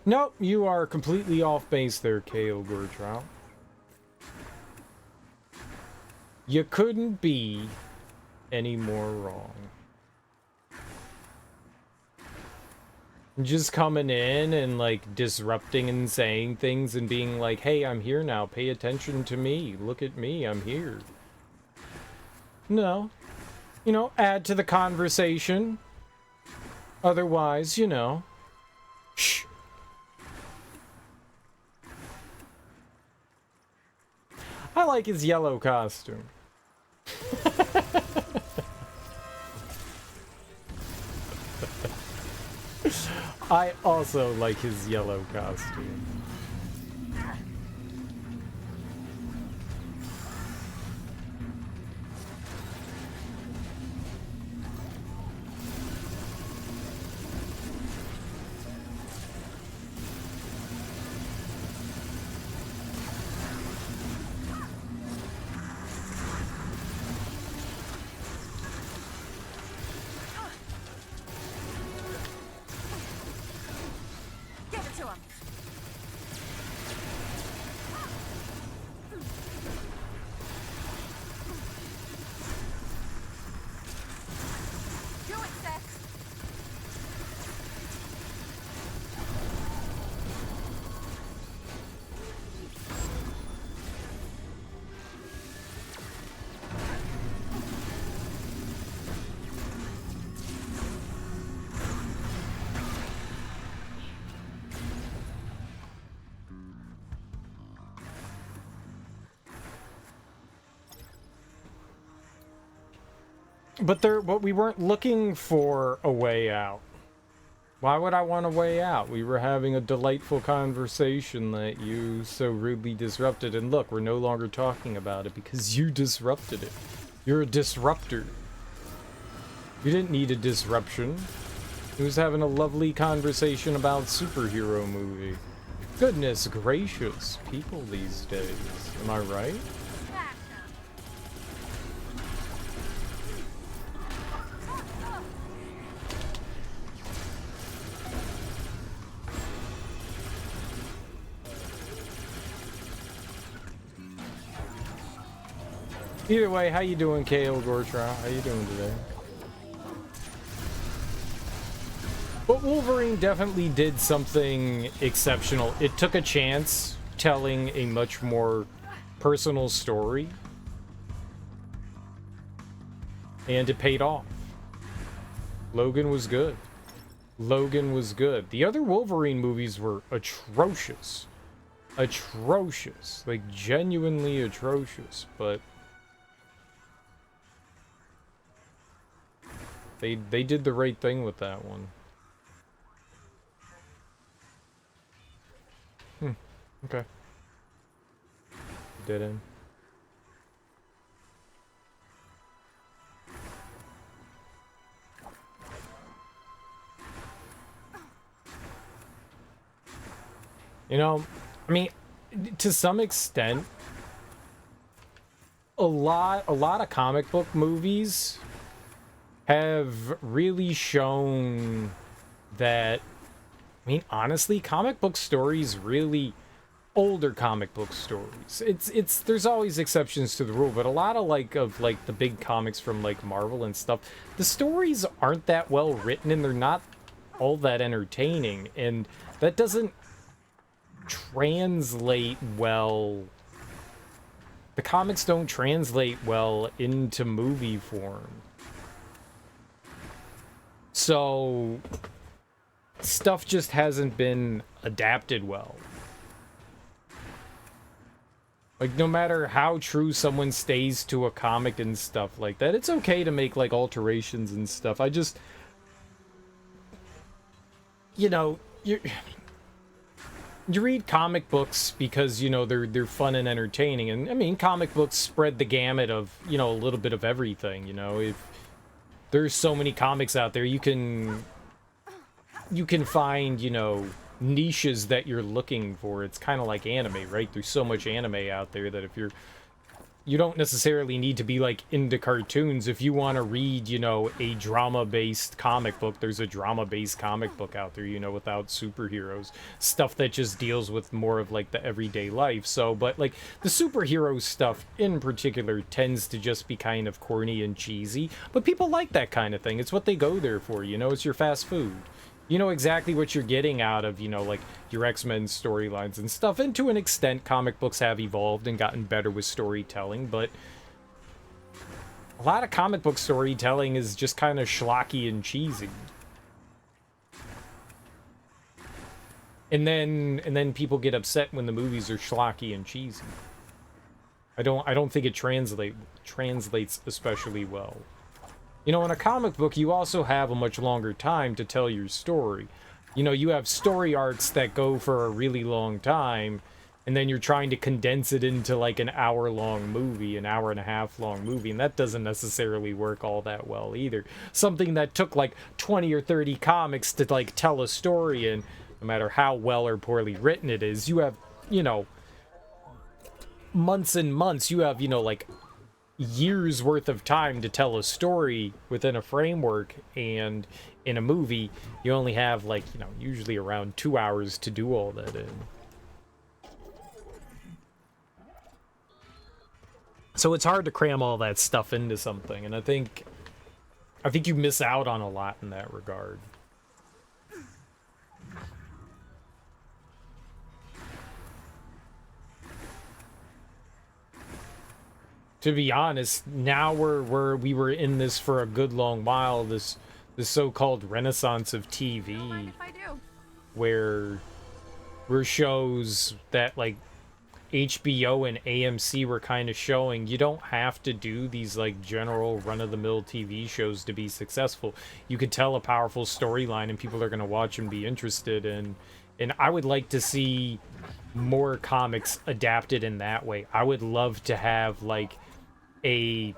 Nope, you are completely off base there, Kale Gortrout. You couldn't be any more wrong. Just coming in and, like, disrupting and saying things and being like, hey, I'm here now, pay attention to me, look at me, I'm here. No. You know, add to the conversation. Otherwise, you know. Shh. I like his yellow costume. I also like his yellow costume. But we weren't looking for a way out. Why would I want a way out? We were having a delightful conversation that you so rudely disrupted. And look, we're no longer talking about it because you disrupted it. You're a disruptor. You didn't need a disruption. He was having a lovely conversation about superhero movie. Goodness gracious, people these days. Am I right? Either way, how you doing, Kale Gortrow? How you doing today? But Wolverine definitely did something exceptional. It took a chance telling a much more personal story, and it paid off. Logan was good. Logan was good. The other Wolverine movies were atrocious. Atrocious. Like, genuinely atrocious. But they did the right thing with that one. Okay. Didn't. You know, I mean, to some extent, a lot of comic book movies have really shown that, I mean, honestly, comic book stories really, older comic book stories, it's there's always exceptions to the rule, but a lot of the big comics from like Marvel and stuff, the stories aren't that well written and they're not all that entertaining, and that doesn't translate well. The comics don't translate well into movie form. So stuff just hasn't been adapted well. Like, no matter how true someone stays to a comic and stuff like that, it's okay to make, like, alterations and stuff. I just... You know, you read comic books because, you know, they're fun and entertaining. And, I mean, comic books spread the gamut of, you know, a little bit of everything, you know. If there's so many comics out there, you can find, you know, niches that you're looking for. It's kind of like anime, right? There's so much anime out there that if you don't necessarily need to be like into cartoons. If you want to read, you know, a drama-based comic book, there's a drama-based comic book out there, you know, without superheroes, stuff that just deals with more of like the everyday life. So, but like the superhero stuff in particular tends to just be kind of corny and cheesy, but people like that kind of thing. It's what they go there for, you know. It's your fast food. You know exactly what you're getting out of, you know, like, your X-Men storylines and stuff. And to an extent, comic books have evolved and gotten better with storytelling, but a lot of comic book storytelling is just kind of schlocky and cheesy. And then people get upset when the movies are schlocky and cheesy. I don't think it translates especially well. You know, in a comic book, you also have a much longer time to tell your story. You know, you have story arcs that go for a really long time, and then you're trying to condense it into, like, an hour-long movie, an hour-and-a-half-long movie, and that doesn't necessarily work all that well either. Something that took, like, 20 or 30 comics to, like, tell a story, and no matter how well or poorly written it is, you have, you know, months and months, you have, you know, like, years worth of time to tell a story within a framework, and in a movie you only have, like, you know, usually around 2 hours to do all that in. So it's hard to cram all that stuff into something, and I think you miss out on a lot in that regard. To be honest, now we were in this for a good long while, this so-called renaissance of TV, where shows that like HBO and AMC were kind of showing you don't have to do these like general run-of-the-mill TV shows to be successful. You could tell a powerful storyline and people are going to watch and be interested in. And I would like to see more comics adapted in that way. I would love to have like a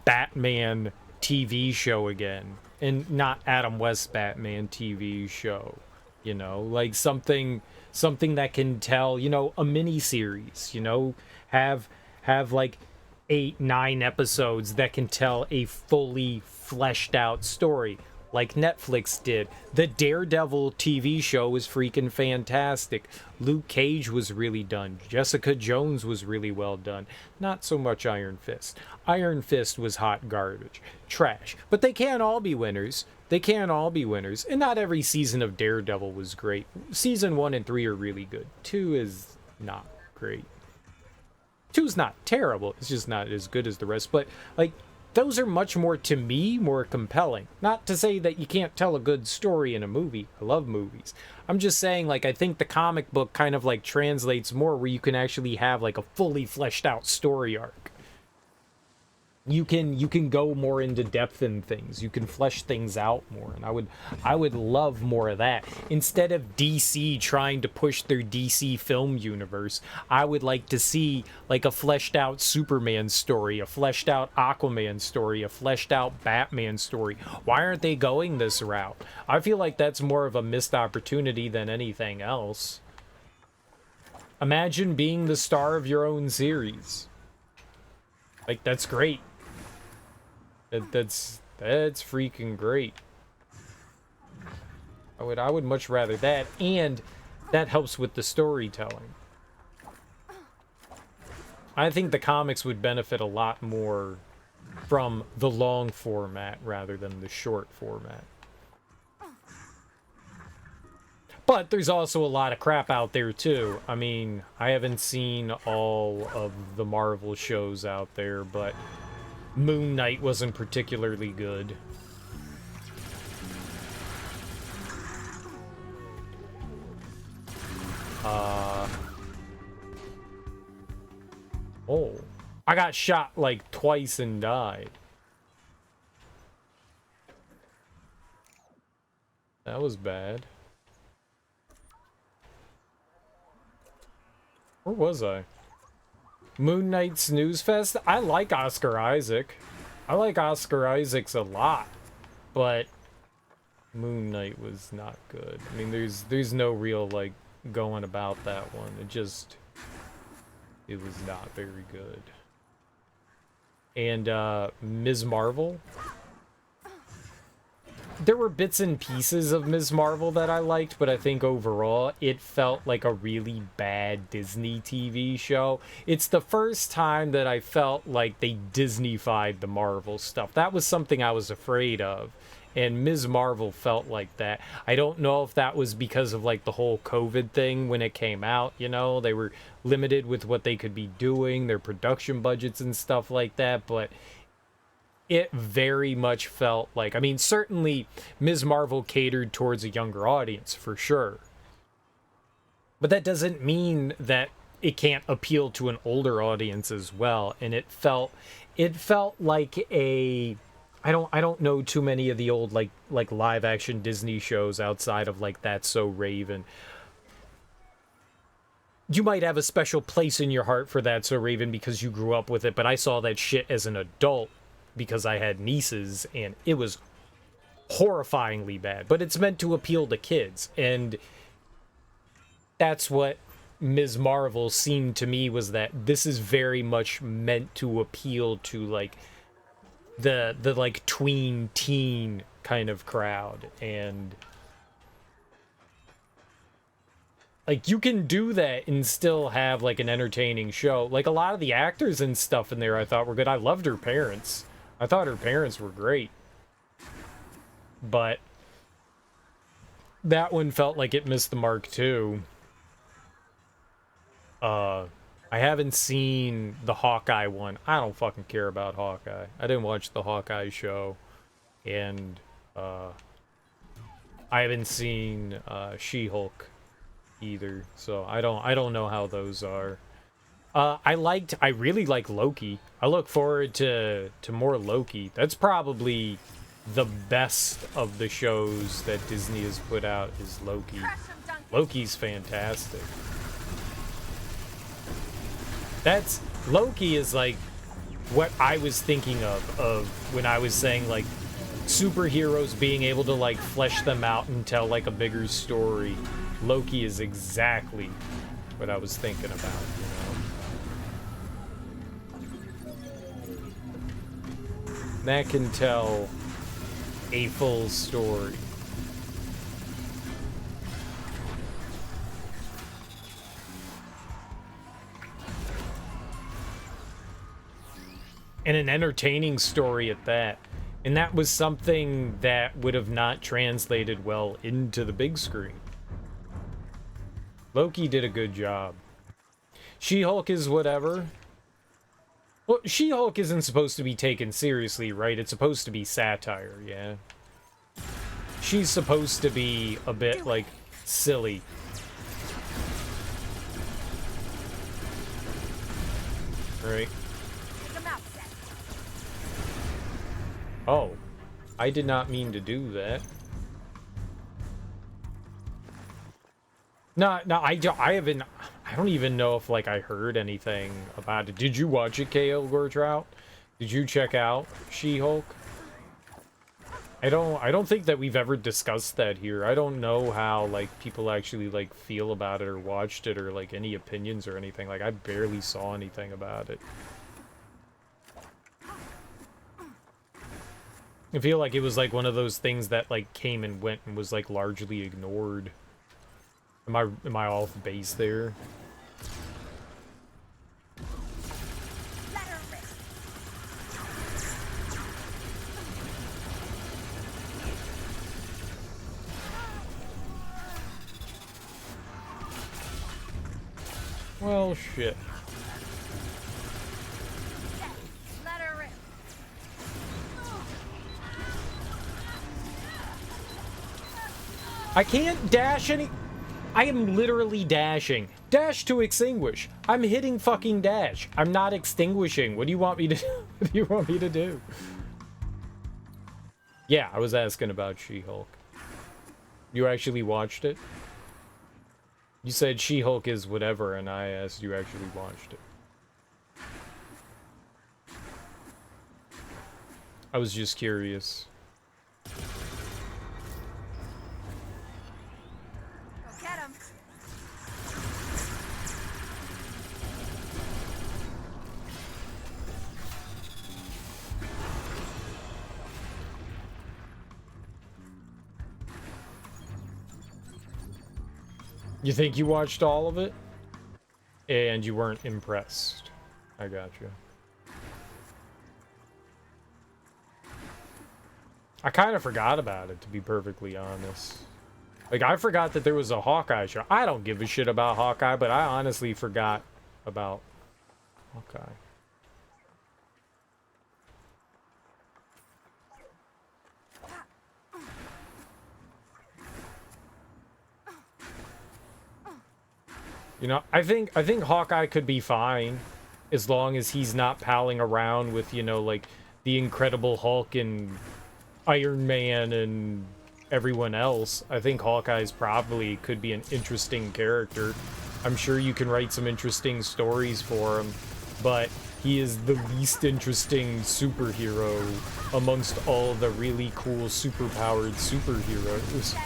Batman TV show again, and not Adam West Batman TV show, you know, like something that can tell, you know, a mini series, you know, have like 8-9 episodes that can tell a fully fleshed out story. like Netflix did. The Daredevil TV show was freaking fantastic. Luke Cage was really done. Jessica Jones was really well done. Not so much Iron Fist. Iron Fist was hot garbage. Trash. But they can't all be winners. They can't all be winners. And not every season of Daredevil was great. Season 1 and 3 are really good. 2 is not great. 2's not terrible. It's just not as good as the rest. But, like, those are much more, to me, more compelling. Not to say that you can't tell a good story in a movie. I love movies. I'm just saying, like, I think the comic book kind of, like, translates more where you can actually have, like, a fully fleshed out story arc. You can go more into depth in things. You can flesh things out more, and I would love more of that. Instead of DC trying to push their DC film universe, I would like to see like a fleshed out Superman story, a fleshed out Aquaman story, a fleshed out Batman story. Why aren't they going this route? I feel like that's more of a missed opportunity than anything else. Imagine being the star of your own series. Like, that's great. That's freaking great. I would much rather that, and that helps with the storytelling. I think the comics would benefit a lot more from the long format rather than the short format. But there's also a lot of crap out there too. I mean, I haven't seen all of the Marvel shows out there, but Moon Knight wasn't particularly good. Oh. I got shot like twice and died. That was bad. Where was I? Moon Knight Snooze Fest? I like Oscar Isaac. I like Oscar Isaacs a lot. But Moon Knight was not good. I mean, there's no real, like, going about that one. It was not very good. And, Ms. Marvel? There were bits and pieces of Ms. Marvel that I liked, but I think overall it felt like a really bad Disney TV show. It's the first time that I felt like they Disney-fied the Marvel stuff. That was something I was afraid of, and Ms. Marvel felt like that. I don't know if that was because of like the whole COVID thing when it came out, you know? They were limited with what they could be doing, their production budgets and stuff like that, but it very much felt like, I mean, certainly Ms. Marvel catered towards a younger audience, for sure. But that doesn't mean that it can't appeal to an older audience as well. And it felt like a, I don't know too many of the old like live action Disney shows outside of like That's So Raven. You might have a special place in your heart for That's So Raven because you grew up with it, but I saw that shit as an adult because I had nieces, and it was horrifyingly bad. But it's meant to appeal to kids, and that's what Ms. Marvel seemed to me, was that this is very much meant to appeal to, like, the like, tween teen kind of crowd, and like, you can do that and still have, like, an entertaining show. Like, a lot of the actors and stuff in there I thought were good. I loved her parents. I thought her parents were great. But that one felt like it missed the mark, too. I haven't seen the Hawkeye one. I don't fucking care about Hawkeye. I didn't watch the Hawkeye show. And, I haven't seen, She-Hulk either. So I don't know how those are. I really like Loki. I look forward to more Loki. That's probably the best of the shows that Disney has put out, is Loki. Loki's fantastic. Loki is like what I was thinking of when I was saying like superheroes being able to like flesh them out and tell like a bigger story. Loki is exactly what I was thinking about, you know? That can tell a full story. And an entertaining story at that. And that was something that would have not translated well into the big screen. Loki did a good job. She-Hulk is whatever. Well, She-Hulk isn't supposed to be taken seriously, right? It's supposed to be satire, yeah? She's supposed to be a bit, like, silly. Right? Oh, I did not mean to do that. No, I don't even know if, like, I heard anything about it. Did you watch it, KO Gortrout? Did you check out She-Hulk? I don't think that we've ever discussed that here. I don't know how, like, people actually, like, feel about it or watched it or, like, any opinions or anything. Like, I barely saw anything about it. I feel like it was like one of those things that like came and went and was like largely ignored. Am I off base there? Well, shit. I can't dash any... I am literally dashing. Dash to extinguish. I'm hitting fucking dash. I'm not extinguishing. What do you want me to what do you want me to do? Yeah, I was asking about She-Hulk. You actually watched it? You said She-Hulk is whatever, and I asked you actually watched it. I was just curious. You think you watched all of it? And you weren't impressed. I got you. I kind of forgot about it, to be perfectly honest. Like, I forgot that there was a Hawkeye show. I don't give a shit about Hawkeye, but I honestly forgot about Hawkeye. You know, I think Hawkeye could be fine as long as he's not palling around with, you know, like the Incredible Hulk and Iron Man and everyone else. I think Hawkeye's probably could be an interesting character. I'm sure you can write some interesting stories for him, but he is the least interesting superhero amongst all the really cool superpowered superheroes.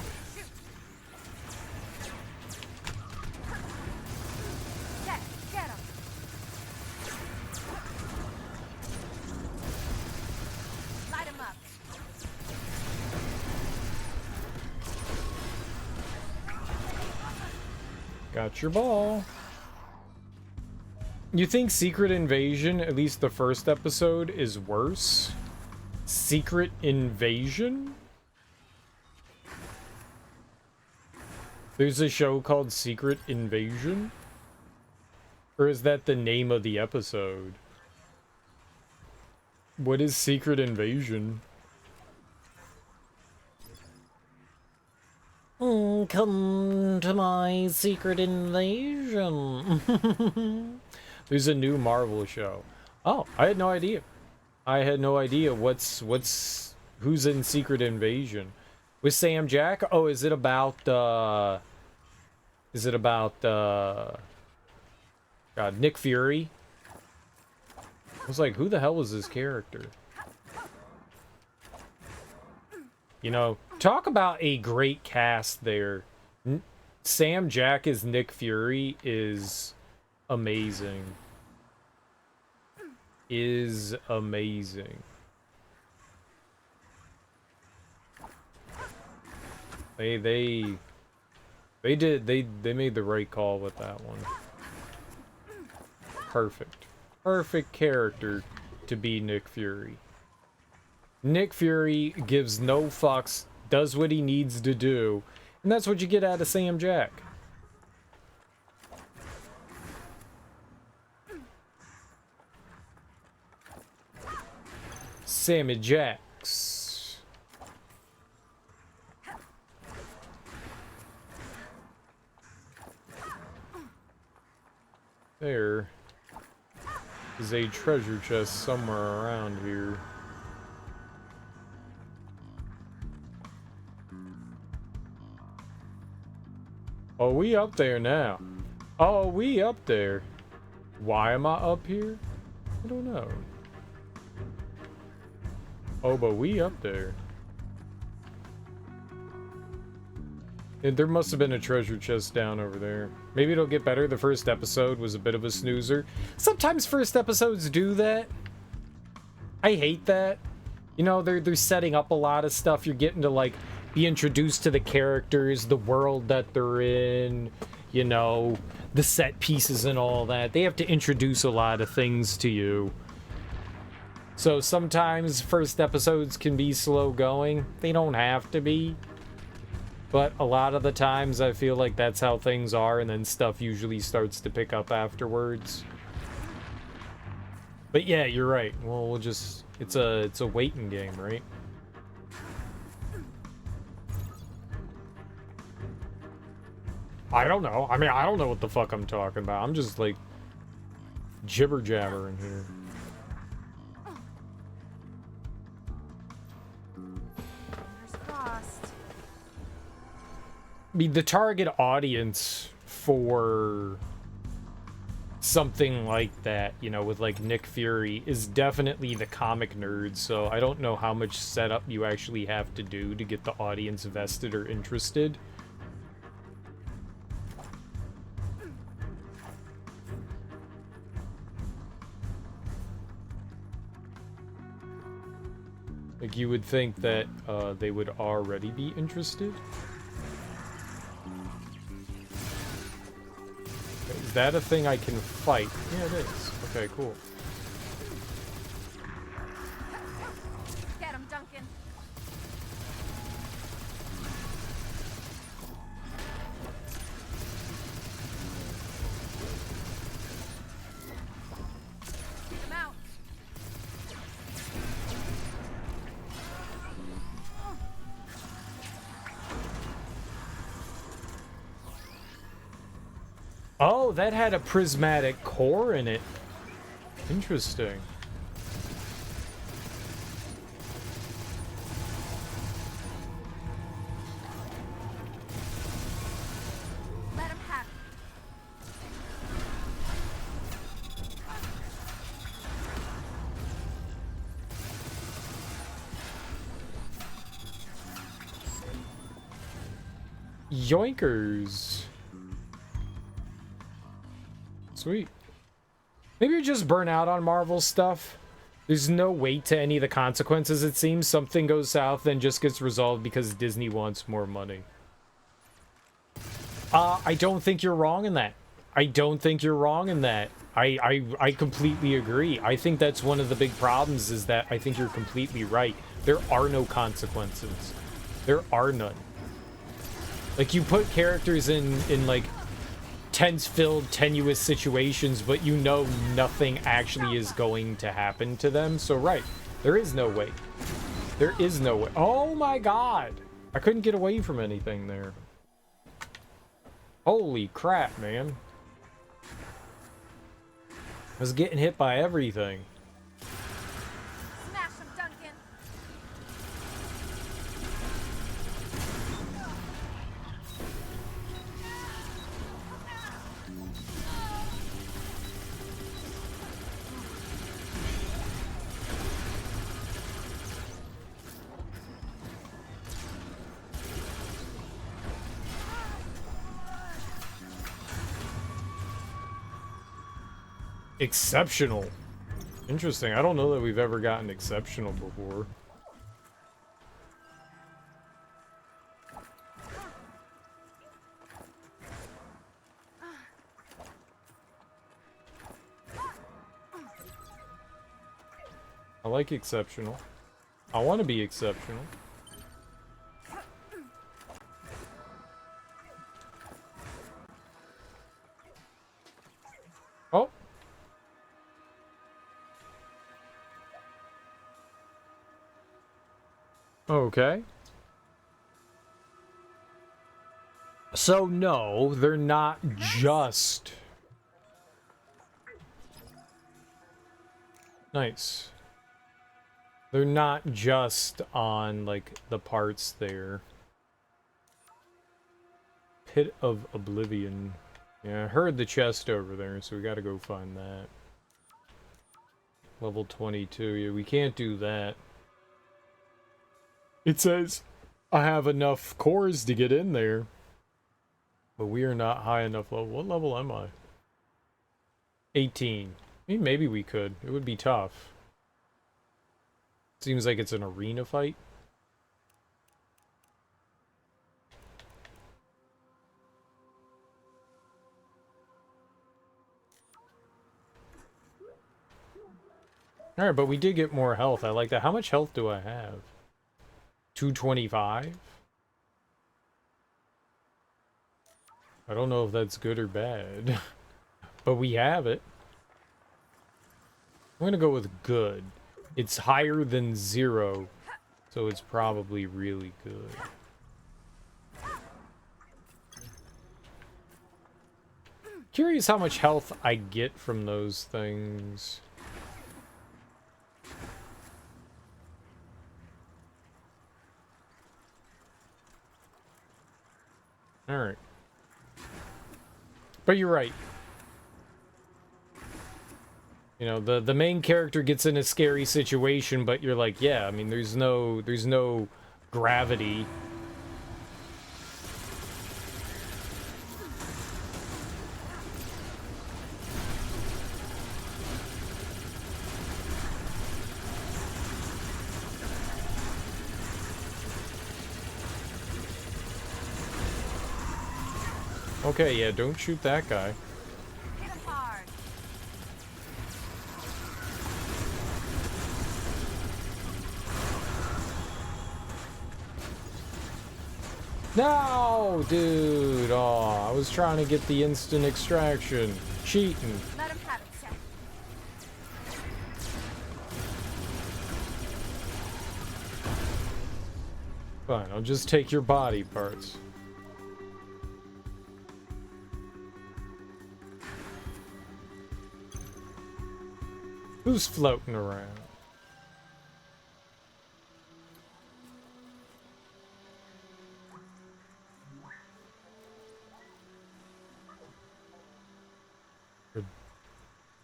Got your ball. You think Secret Invasion, at least the first episode, is worse? Secret Invasion? There's a show called Secret Invasion? Or is that the name of the episode? What is Secret Invasion? Come to my secret invasion. There's a new Marvel show. Oh, I had no idea. I had no idea who's in Secret Invasion. With Sam Jack? Oh, is it about God, Nick Fury? I was like, who the hell was this character? You know, talk about a great cast there. Sam Jack as Nick Fury is amazing. Is amazing. They made the right call with that one. Perfect. Perfect character to be Nick Fury. Nick Fury gives no fucks, does what he needs to do, and that's what you get out of Sam Jack. Sammy Jacks. There is a treasure chest somewhere around here. Oh, we up there now. Oh, we up there. Why am I up here? I don't know. Oh, but we up there. There must have been a treasure chest down over there. Maybe it'll get better. The first episode was a bit of a snoozer. Sometimes first episodes do that. I hate that. You know, they're setting up a lot of stuff. You're getting to, like, be introduced to the characters, the world that they're in, you know, the set pieces and all that. They have to introduce a lot of things to you. So sometimes first episodes can be slow going. They don't have to be. But a lot of the times I feel like that's how things are, and then stuff usually starts to pick up afterwards. But yeah, you're right. Well, we'll just... It's a waiting game, right? I don't know. I mean, I don't know what the fuck I'm talking about. I'm just, like, jibber-jabbering here. I mean, the target audience for something like that, you know, with like Nick Fury, is definitely the comic nerds, so I don't know how much setup you actually have to do to get the audience vested or interested. Like, you would think that they would already be interested. Is that a thing I can fight? Yeah, it is. Okay, cool. Get him, Duncan. Get him out. Oh, that had a prismatic core in it. Interesting. Let him have it. Yoinkers. Sweet. Maybe you just burn out on Marvel stuff. There's no weight to any of the consequences, it seems. Something goes south, then just gets resolved because Disney wants more money. I don't think you're wrong in that. I don't think you're wrong in that. I completely agree. I think that's one of the big problems, is that I think you're completely right. There are no consequences. There are none. Like, you put characters in like, tense-filled, tenuous situations, but you know nothing actually is going to happen to them. So, right, there is no way. There is no way. Oh my god! I couldn't get away from anything there. Holy crap, man. I was getting hit by everything. Smash him, Duncan. Exceptional. Interesting. I don't know that we've ever gotten exceptional before. I like exceptional. I want to be exceptional. Oh. Okay. So no, they're not just... Nice. They're not just on, like, the parts there. Pit of Oblivion. Yeah, I heard the chest over there, so we gotta go find that. Level 22. Yeah, we can't do that. It says I have enough cores to get in there. But we are not high enough level. What level am I? 18. I mean, maybe we could. It would be tough. Seems like it's an arena fight. Alright, but we did get more health. I like that. How much health do I have? 225? I don't know if that's good or bad. But we have it. I'm gonna go with good. It's higher than 0, so it's probably really good. Curious how much health I get from those things. Alright. But you're right. You know, the main character gets in a scary situation, but you're like, yeah, I mean, there's no gravity. Okay, yeah, don't shoot that guy. Hit him hard. No, dude. Oh, I was trying to get the instant extraction. Cheating. Let him have it, Seth. Fine, I'll just take your body parts. Who's floating around?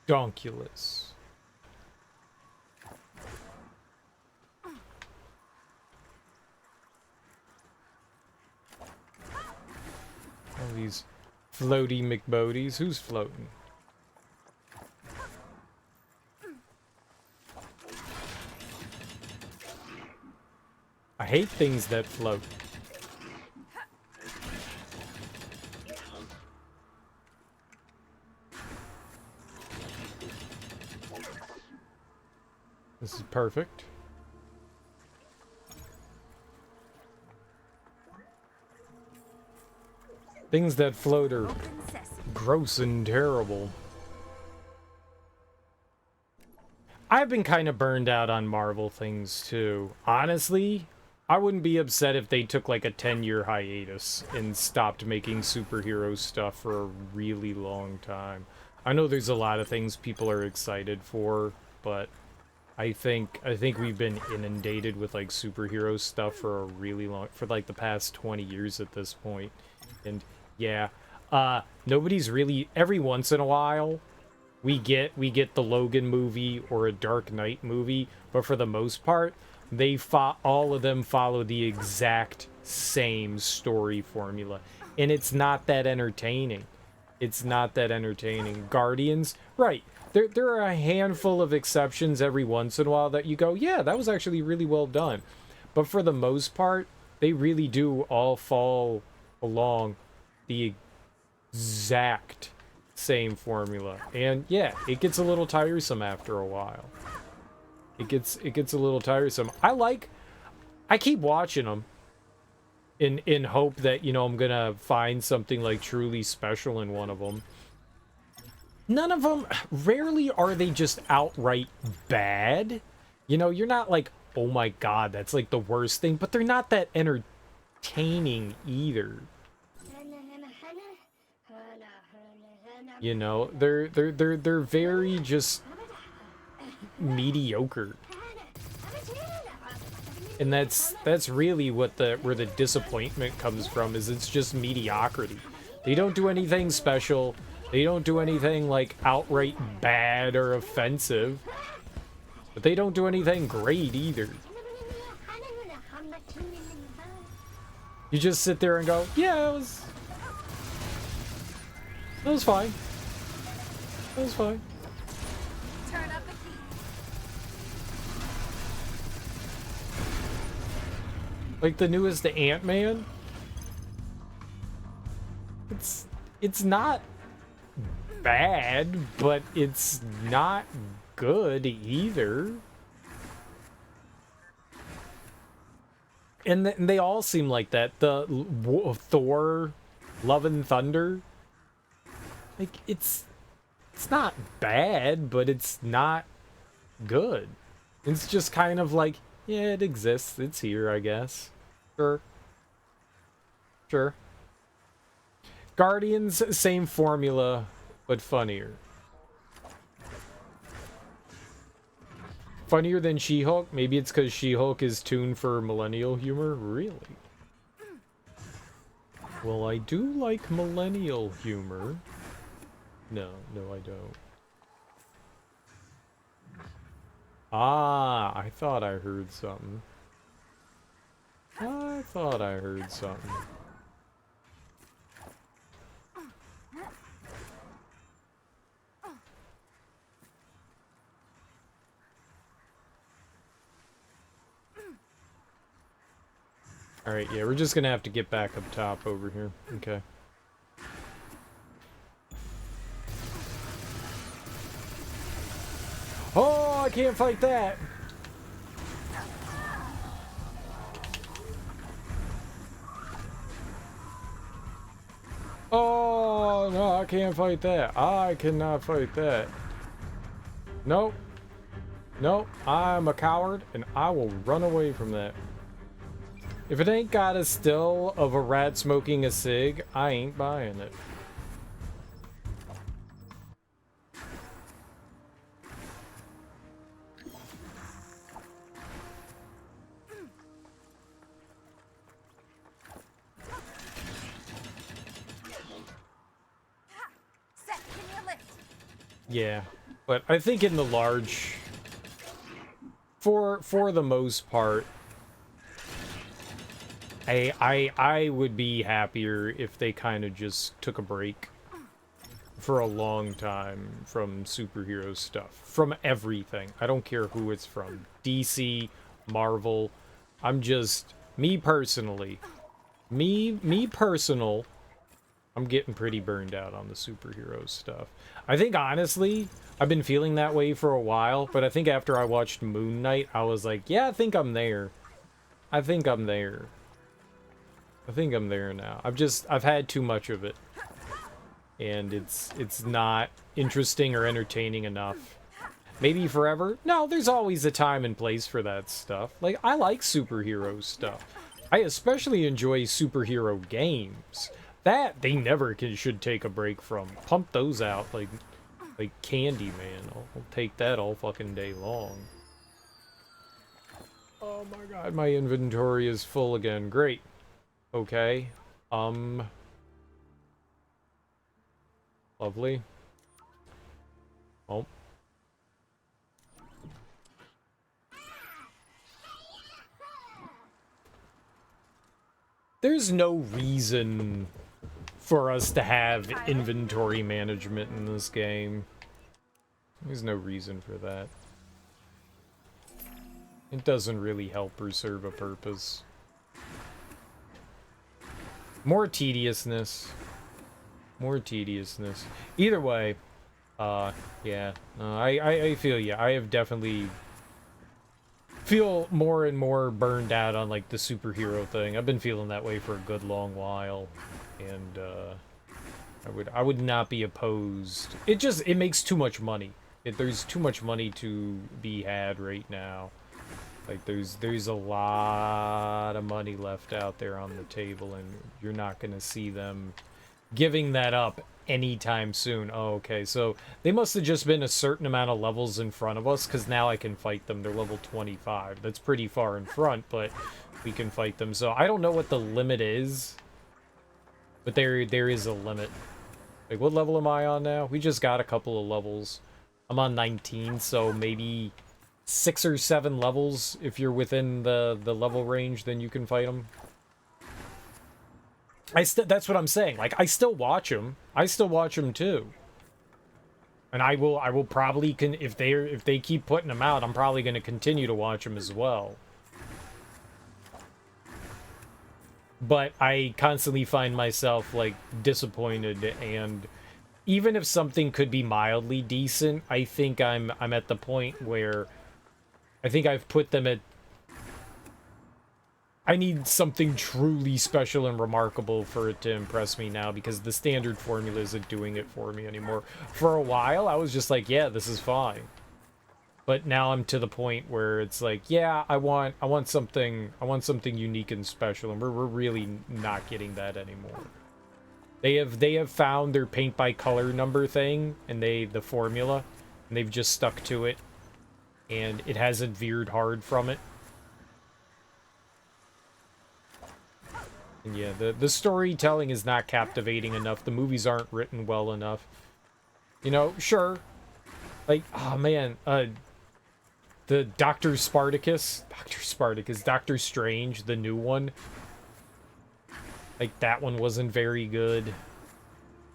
Donkulus. All these floaty McBodies. Who's floating? I hate things that float. This is perfect. Things that float are gross and terrible. I've been kind of burned out on Marvel things too. Honestly, I wouldn't be upset if they took like a 10-year hiatus and stopped making superhero stuff for a really long time. I know there's a lot of things people are excited for, but I think we've been inundated with like superhero stuff for a really long, for like the past 20 years at this point. And yeah, nobody's really, every once in a while we get the Logan movie or a Dark Knight movie, but for the most part all of them follow the exact same story formula, and it's not that entertaining. It's not that entertaining. Guardians, right? There are a handful of exceptions every once in a while that you go, yeah, that was actually really well done. But for the most part, they really do all fall along the exact same formula. And yeah, it gets a little tiresome after a while. It gets a little tiresome. I keep watching them in hope that, you know, I'm gonna find something like truly special in one of them. None of them, rarely are they just outright bad. You know, you're not like, oh my god, that's like the worst thing, but they're not that entertaining either. You know, they're very just mediocre. And that's really what where the disappointment comes from, is it's just mediocrity. They don't do anything special. They don't do anything like outright bad or offensive. But they don't do anything great either. You just sit there and go, yeah, it was fine. It was fine. Turn up the heat. Like the newest Ant-Man. It's not bad, but it's not good either. And they all seem like that. The Thor, Love and Thunder. Like, it's not bad, but it's not good. It's just kind of like, yeah, it exists. It's here, I guess. Sure. Sure. Guardians, same formula, but funnier. Funnier than She-Hulk? Maybe it's because She-Hulk is tuned for millennial humor? Really? Well, I do like millennial humor. No, I don't. Ah, I thought I heard something. I thought I heard something. Alright, yeah, we're just gonna have to get back up top over here. Okay. Oh, I can't fight that! Oh, no, I can't fight that. I cannot fight that. Nope. Nope, I'm a coward, and I will run away from that. If it ain't got a still of a rat smoking a cig, I ain't buying it. Yeah, but I think in the large, for the most part, I would be happier if they kind of just took a break for a long time from superhero stuff, from everything. I don't care who it's from, DC, Marvel. I'm just me personally. Me personal. I'm getting pretty burned out on the superhero stuff. I think, honestly, I've been feeling that way for a while, but I think after I watched Moon Knight, I was like, yeah, I think I'm there. I think I'm there. I think I'm there now. I've had too much of it. And it's not interesting or entertaining enough. Maybe forever? No, there's always a time and place for that stuff. Like, I like superhero stuff. I especially enjoy superhero games. That they never should take a break from. Pump those out like candy, man. I'll take that all fucking day long. Oh my god, my inventory is full again. Great. Okay. Lovely. Oh. There's no reason for us to have inventory management in this game. There's no reason for that. It doesn't really help or serve a purpose. More tediousness. More tediousness. Either way, yeah. I feel you. I have definitely feel more and more burned out on like the superhero thing. I've been feeling that way for a good long while, and I would not be opposed. It makes too much money. There's too much money to be had right now. Like there's a lot of money left out there on the table, and you're not gonna see them giving that up anytime soon. Oh, okay, so they must have just been a certain amount of levels in front of us, because now I can fight them. They're level 25. That's pretty far in front, but we can fight them. So I don't know what the limit is, but there is a limit. Like, what level am I on now? We just got a couple of levels. I'm on 19, so maybe 6 or 7 levels. If you're within the level range, then you can fight them. That's what I'm saying. Like, I still watch them. I still watch them too. And I will probably if they keep putting them out, I'm probably going to continue to watch them as well. But I constantly find myself like disappointed, and even if something could be mildly decent, I think I'm at the point where I think I've put them at I need something truly special and remarkable for it to impress me now, because the standard formula isn't doing it for me anymore. For a while, I was just like, yeah, this is fine. But now I'm to the point where it's like, yeah, I want something unique and special, and we're really not getting that anymore. They have found their paint by color number thing, and the formula, and they've just stuck to it, and it hasn't veered hard from it. And yeah, the storytelling is not captivating enough. The movies aren't written well enough. You know, sure. Like, oh man, the Doctor Strange, the new one. Like, that one wasn't very good.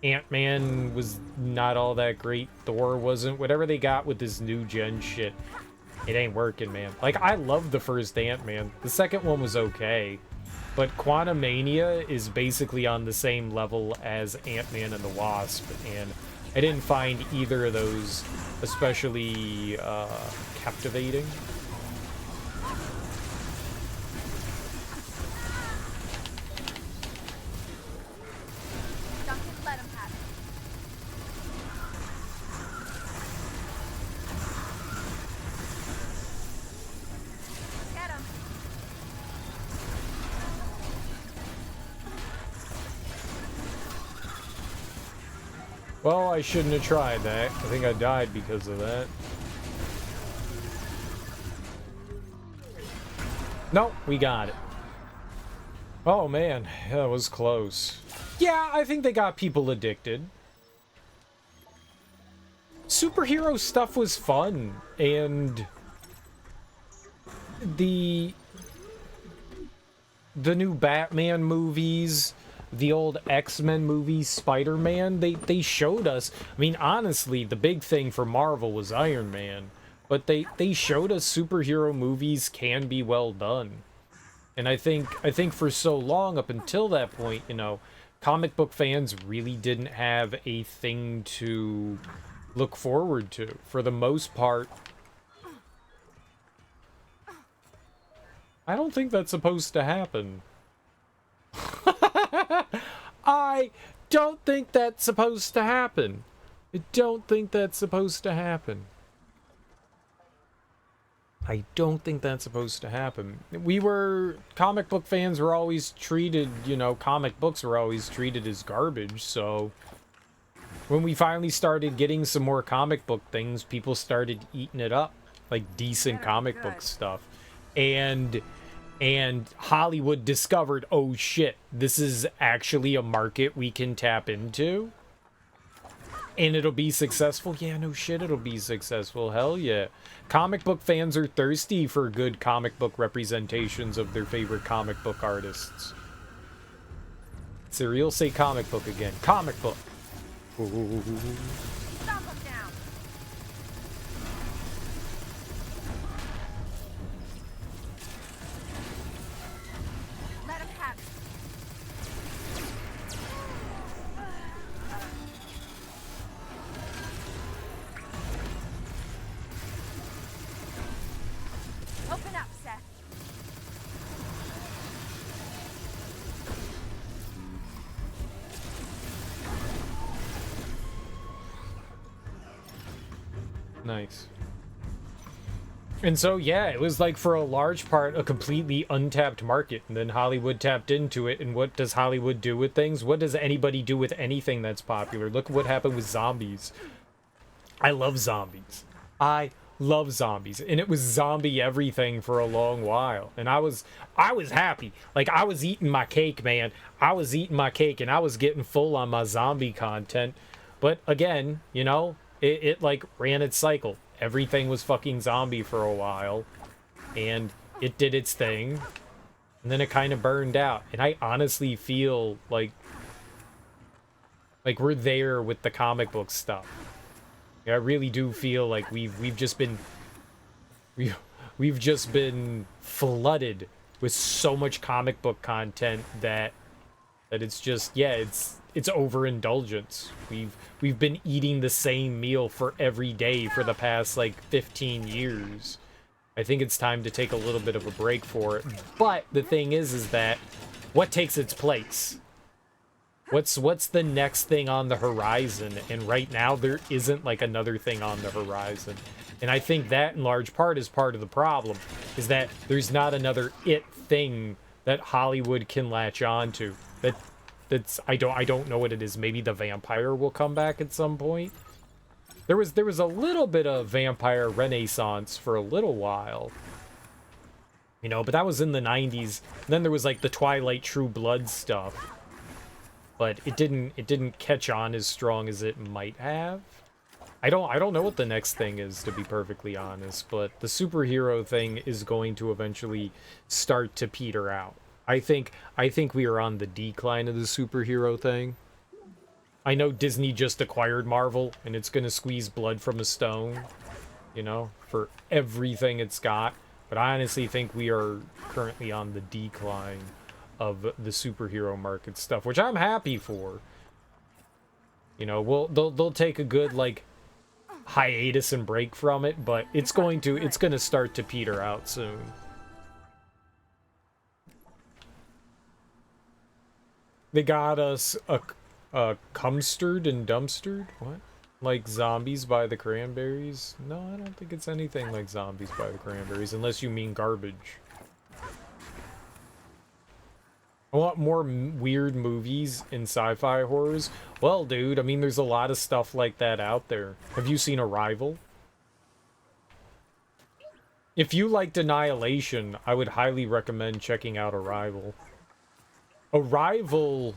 Ant-Man was not all that great. Thor wasn't. Whatever they got with this new gen shit, it ain't working, man. Like, I loved the first Ant-Man. The second one was okay. But Quantumania is basically on the same level as Ant-Man and the Wasp, and I didn't find either of those especially captivating. Let him have it. Get him. Well, I shouldn't have tried that. I think I died because of that. Nope, we got it. Oh man, that was close. Yeah, I think they got people addicted. Superhero stuff was fun, and the new Batman movies, the old X-Men movies, Spider-Man, they showed us. I mean, honestly, the big thing for Marvel was Iron Man, but they showed us superhero movies can be well done. And I think for so long up until that point, you know, comic book fans really didn't have a thing to look forward to. For the most part, I don't think that's supposed to happen. I don't think that's supposed to happen. I don't think that's supposed to happen. I don't think that's supposed to happen. Comic book fans were always treated, you know, comic books were always treated as garbage, so when we finally started getting some more comic book things, people started eating it up, like decent comic book stuff. And Hollywood discovered, oh shit, this is actually a market we can tap into. And it'll be successful? Yeah, no shit, it'll be successful. Hell yeah. Comic book fans are thirsty for good comic book representations of their favorite comic book artists. Serial, say comic book again. Comic book. Ooh. Stop him down. Let him have it. Open up. Nice. And so, yeah, it was like for a large part a completely untapped market, and then Hollywood tapped into it. And what does Hollywood do with things? What does anybody do with anything that's popular? Look at what happened with zombies. I love zombies. I love zombies, and it was zombie everything for a long while, and I was happy. Like, I was eating my cake, man. I was eating my cake, and I was getting full on my zombie content. But again, you know, it like ran its cycle. Everything was fucking zombie for a while, and it did its thing, and then it kind of burned out. And I honestly feel like we're there with the comic book stuff. Yeah, I really do feel like we've just been flooded with so much comic book content that it's just, yeah, it's overindulgence. We've been eating the same meal for every day for the past like 15 years. I think it's time to take a little bit of a break for it. But the thing is that what takes its place? What's the next thing on the horizon? And right now there isn't like another thing on the horizon. And I think that in large part is part of the problem, is that there's not another it thing that Hollywood can latch on to. That's I don't know what it is. Maybe the vampire will come back at some point. There was a little bit of vampire renaissance for a little while. You know, but that was in the 90s. And then there was like the Twilight True Blood stuff. But it didn't catch on as strong as it might have. I don't know what the next thing is, to be perfectly honest, but the superhero thing is going to eventually start to peter out. I think we are on the decline of the superhero thing. I know Disney just acquired Marvel, and it's gonna squeeze blood from a stone, you know, for everything it's got. But I honestly think we are currently on the decline of the superhero market stuff, which I'm happy for. You know, they'll take a good like hiatus and break from it, but it's gonna start to peter out soon. They got us a cumstered and dumpstered? What? Like Zombies by the Cranberries? No, I don't think it's anything like Zombies by the Cranberries, unless you mean garbage. I want more weird movies and sci-fi horrors. Well, dude, I mean, there's a lot of stuff like that out there. Have you seen Arrival? If you liked Annihilation, I would highly recommend checking out Arrival. Arrival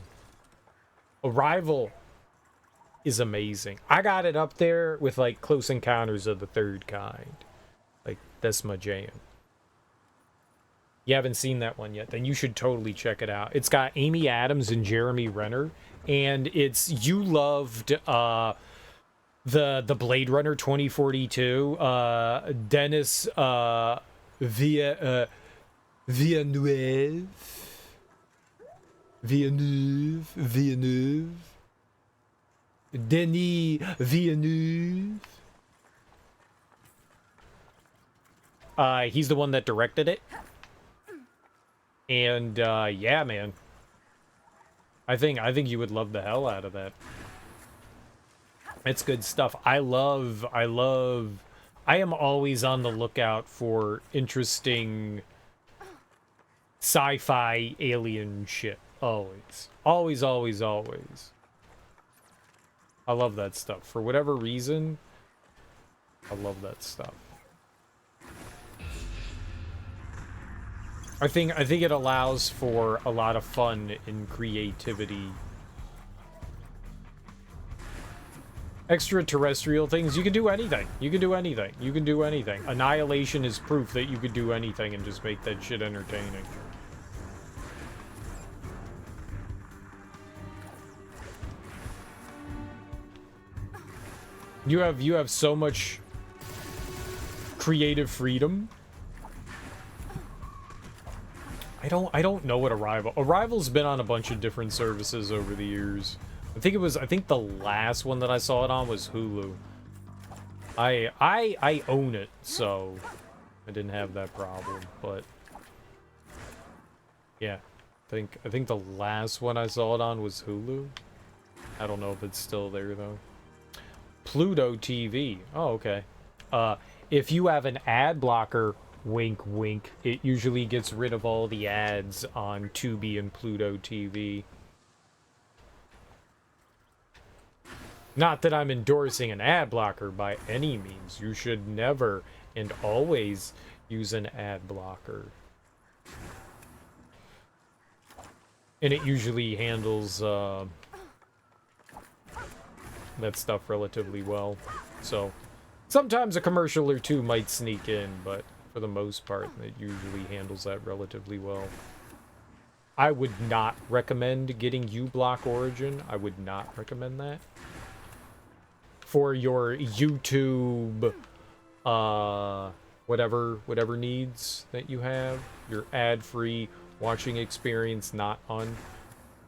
is amazing. I got it up there with like Close Encounters of the Third Kind. Like, that's my jam. You haven't seen that one yet, then you should totally check it out. It's got Amy Adams and Jeremy Renner, and you loved the Blade Runner 2042, Dennis Villeneuve. Denis Villeneuve. He's the one that directed it. And yeah, man. I think you would love the hell out of that. It's good stuff. I am always on the lookout for interesting sci-fi alien shit. Always. Always, always, always. I love that stuff. For whatever reason, I love that stuff. I think it allows for a lot of fun and creativity. Extraterrestrial things, you can do anything. You can do anything. You can do anything. Annihilation is proof that you could do anything and just make that shit entertaining. You have so much creative freedom. I don't know what Arrival's been on a bunch of different services over the years. I think the last one that I saw it on was Hulu. I own it, so I didn't have that problem, but yeah. I think the last one I saw it on was Hulu. I don't know if it's still there though. Pluto TV. Oh, okay. if you have an ad blocker, wink wink, it usually gets rid of all the ads on Tubi and Pluto TV. Not that I'm endorsing an ad blocker by any means. You should never and always use an ad blocker. And it usually handles that stuff relatively well. So sometimes a commercial or two might sneak in, but for the most part, it usually handles that relatively well. I would not recommend getting uBlock Origin. I would not recommend that. For your YouTube, whatever needs that you have, your ad-free watching experience not on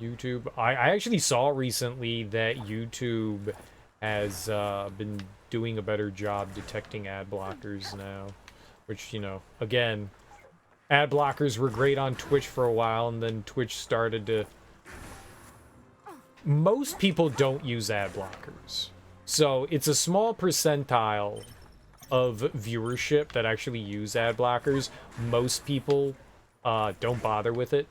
YouTube. I actually saw recently that YouTube has been doing a better job detecting ad blockers now, which, you know, again, ad blockers were great on Twitch for a while, and then Twitch started to... Most people don't use ad blockers. So it's a small percentile of viewership that actually use ad blockers. Most people don't bother with it.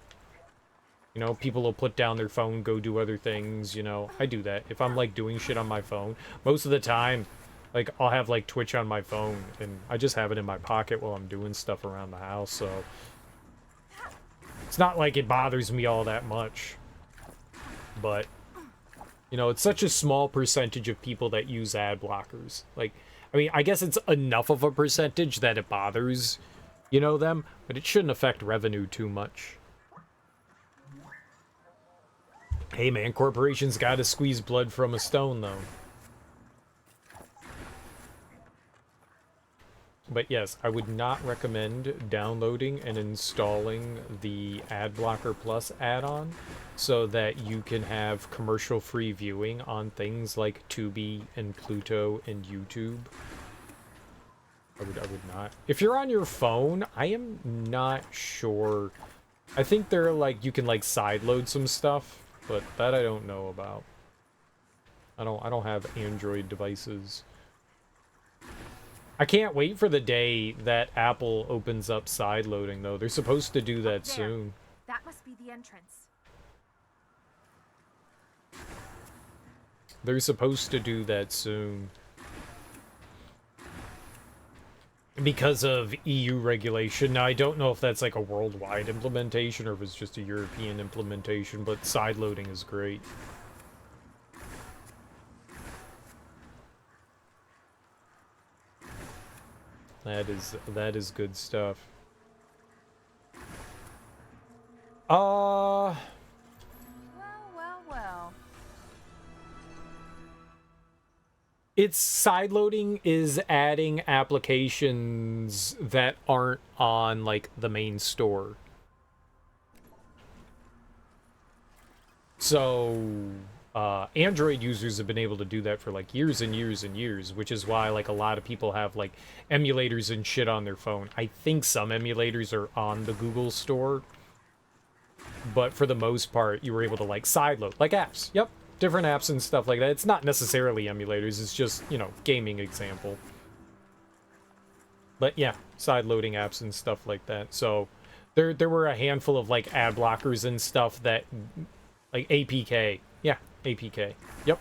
You know, people will put down their phone, go do other things, you know. I do that. If I'm, like, doing shit on my phone, most of the time, like, I'll have, like, Twitch on my phone, and I just have it in my pocket while I'm doing stuff around the house, so... It's not like it bothers me all that much. But, you know, it's such a small percentage of people that use ad blockers. Like, I mean, I guess it's enough of a percentage that it bothers, you know, them, but it shouldn't affect revenue too much. Hey man, corporations gotta squeeze blood from a stone, though. But yes, I would not recommend downloading and installing the Adblocker Plus add-on so that you can have commercial-free viewing on things like Tubi and Pluto and YouTube. I would not. If you're on your phone, I am not sure. I think they're like, you can like sideload some stuff. But that I don't know about. I don't have Android devices. I can't wait for the day that Apple opens up side loading though. They're supposed to do that soon. That must be the entrance. They're supposed to do that soon. Because of EU regulation. Now, I don't know if that's like a worldwide implementation or if it's just a European implementation, but sideloading is great. That is good stuff. Well. It's sideloading is adding applications that aren't on like the main store. So Android users have been able to do that for like years and years and years, which is why like a lot of people have like emulators and shit on their phone. I think some emulators are on the Google store, but for the most part you were able to like sideload like apps. Yep. Different apps and stuff like that. It's not necessarily emulators, it's just, you know, gaming example. But yeah, side loading apps and stuff like that. So there were a handful of like ad blockers and stuff that like APK. Yeah, APK. Yep.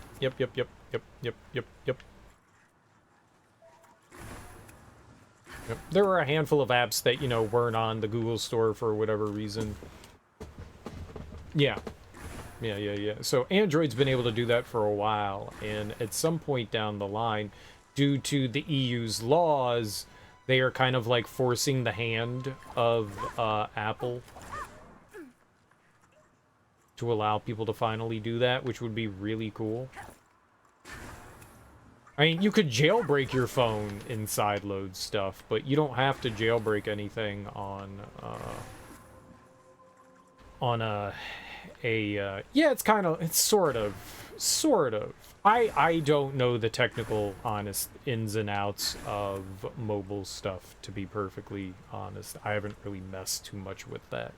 There were a handful of apps that, you know, weren't on the Google store for whatever reason. Yeah. Yeah. So Android's been able to do that for a while, and at some point down the line, due to the EU's laws, they are kind of like forcing the hand of Apple to allow people to finally do that, which would be really cool. I mean, you could jailbreak your phone in sideload stuff, but you don't have to jailbreak anything on yeah, it's sort of. I don't know the technical, honest ins and outs of mobile stuff, to be perfectly honest. I haven't really messed too much with that.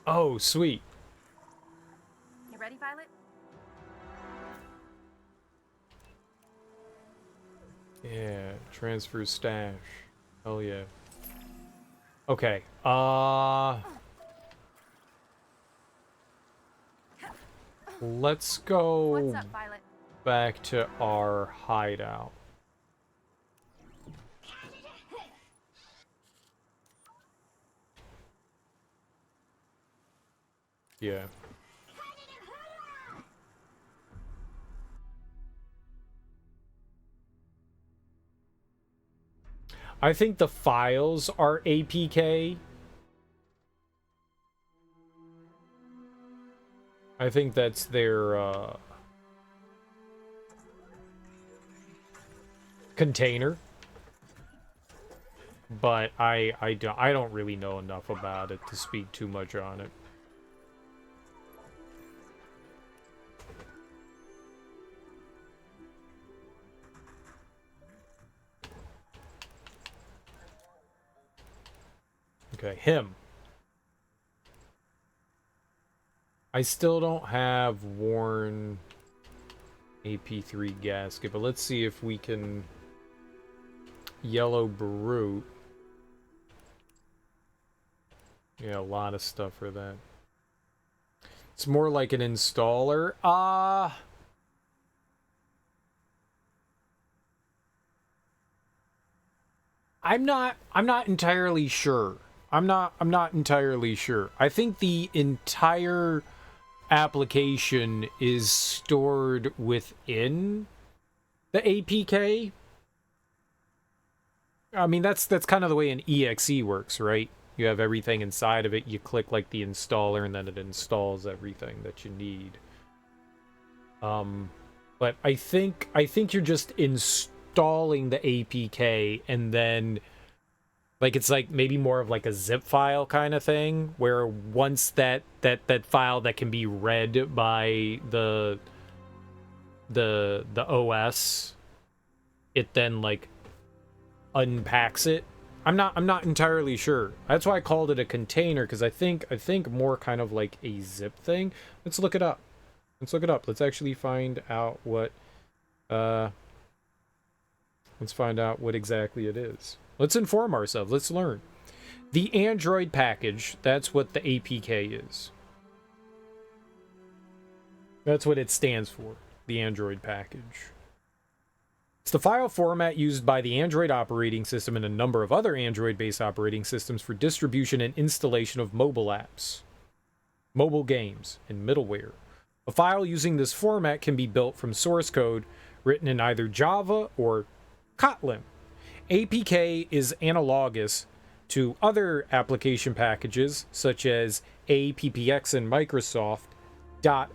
Oh, sweet. You ready? Transfer stash. Hell yeah. Okay. Let's go What's up, Violet? back to our hideout. Yeah. I think the files are APK. I think that's their container. But I don't really know enough about it to speak too much on it. Okay, him. I still don't have worn AP3 gasket, but let's see if we can yellow brute. Yeah, a lot of stuff for that. It's more like an installer. I'm not entirely sure. I'm not entirely sure. I think the entire application is stored within the APK. I mean, that's kind of the way an EXE works, right? You have everything inside of it. You click like the installer, and then it installs everything that you need. But I think you're just installing the APK, and then like it's like maybe more of like a zip file kind of thing, where once that file that can be read by the OS, it then like unpacks it. I'm not entirely sure. That's why I called it a container, because I think more kind of like a zip thing. Let's look it up. Let's actually find out what let's find out what exactly it is. Let's inform ourselves. Let's learn. The Android package, that's what the APK is. That's what it stands for. The Android package. It's the file format used by the Android operating system and a number of other Android-based operating systems for distribution and installation of mobile apps, mobile games, and middleware. A file using this format can be built from source code written in either Java or Kotlin. APK is analogous to other application packages such as APPX in Microsoft,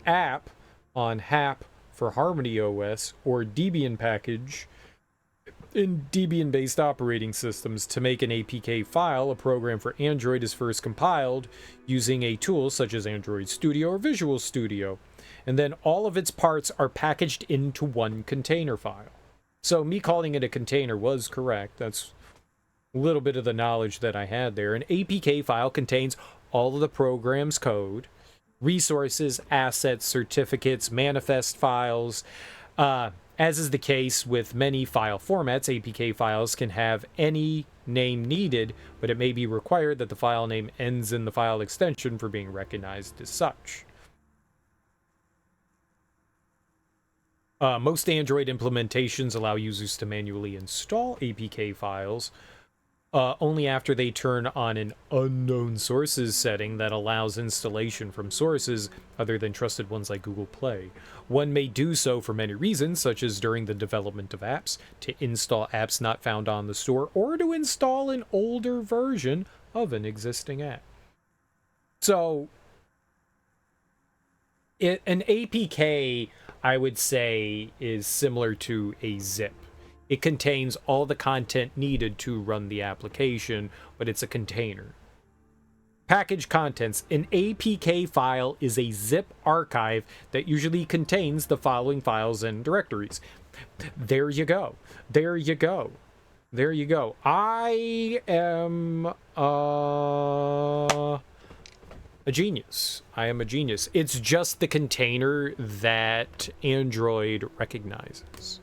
.app on HAP for Harmony OS, or Debian package in Debian-based operating systems. To make an APK file, a program for Android is first compiled using a tool such as Android Studio or Visual Studio, and then all of its parts are packaged into one container file. So me calling it a container was correct. That's a little bit of the knowledge that I had there. An APK file contains all of the program's code, resources, assets, certificates, manifest files. As is the case with many file formats, APK files can have any name needed, but it may be required that the file name ends in the file extension for being recognized as such. Most Android implementations allow users to manually install APK files only after they turn on an unknown sources setting that allows installation from sources other than trusted ones like Google Play. One may do so for many reasons, such as during the development of apps, to install apps not found on the store, or to install an older version of an existing app. So, an APK, I would say, is similar to a zip. It contains all the content needed to run the application, but it's a container. Package contents. An APK file is a zip archive that usually contains the following files and directories. There you go. There you go. There you go. I am a genius. I am a genius. It's just the container that Android recognizes.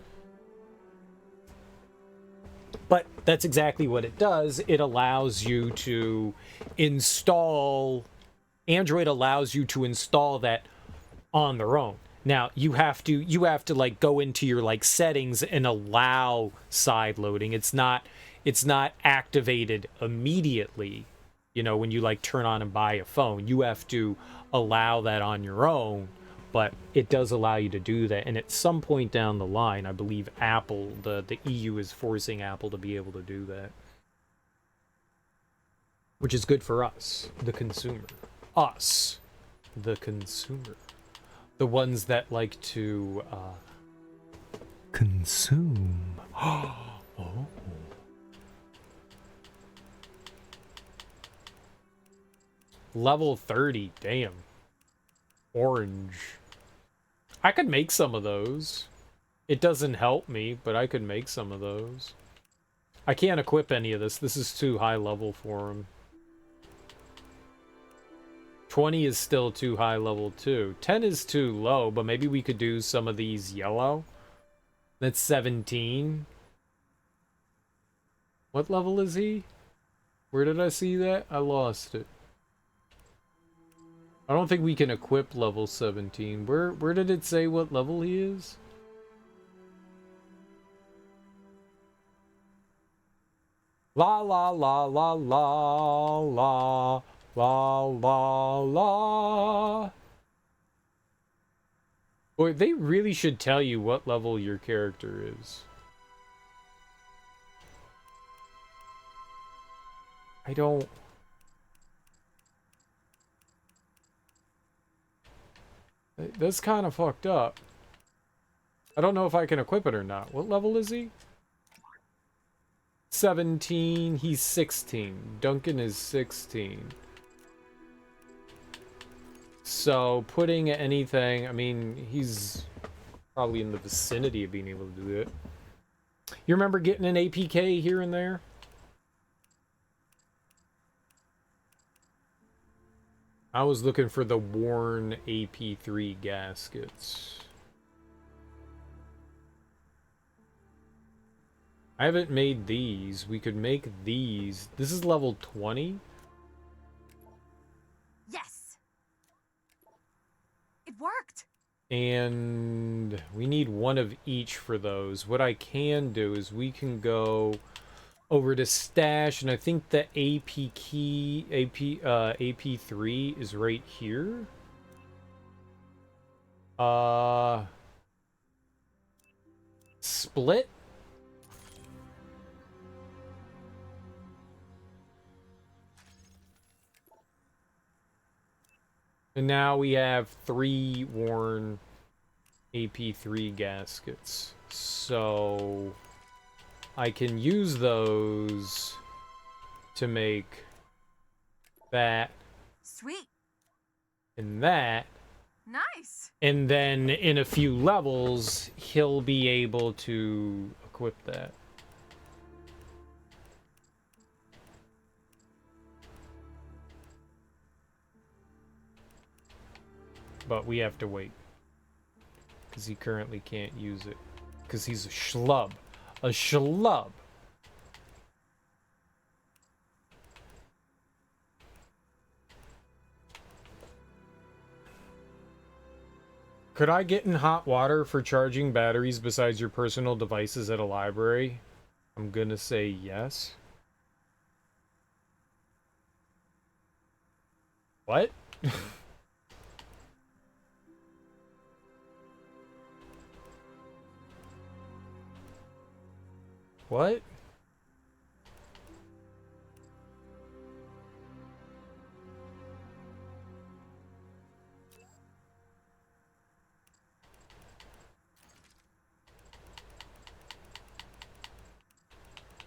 But that's exactly what it does. It allows you to install... Android allows you to install that on their own. Now, you have to like go into your like settings and allow side loading. It's not activated immediately. You know, when you like turn on and buy a phone, you have to allow that on your own, but it does allow you to do that. And at some point down the line, I believe Apple, the EU is forcing Apple to be able to do that. Which is good for us, the consumer. Us, the consumer. The ones that like to consume. Oh. Level 30, damn. Orange. I could make some of those. It doesn't help me, but I could make some of those. I can't equip any of this. This is too high level for him. 20 is still too high level too. 10 is too low, but maybe we could do some of these yellow. That's 17. What level is he? Where did I see that? I lost it. I don't think we can equip level 17. Where did it say what level he is? La la la la la la la la la. Boy, they really should tell you what level your character is. I don't... That's kind of fucked up. I don't know if I can equip it or not. What level is he? 17. He's 16. Duncan is 16. So, putting anything... I mean, he's probably in the vicinity of being able to do it. You remember getting an APK here and there? I was looking for the worn AP3 gaskets. I haven't made these. We could make these. This is level 20. Yes. It worked. And we need one of each for those. What I can do is we can go over to stash, and I think the AP key, AP3 is right here. Split. And now we have 3 worn AP3 gaskets. So I can use those to make that. Sweet. And that. Nice. And then in a few levels, he'll be able to equip that. But we have to wait. Because he currently can't use it. Because he's a schlub. A schlub. Could I get in hot water for charging batteries besides your personal devices at a library? I'm gonna say yes. What? What?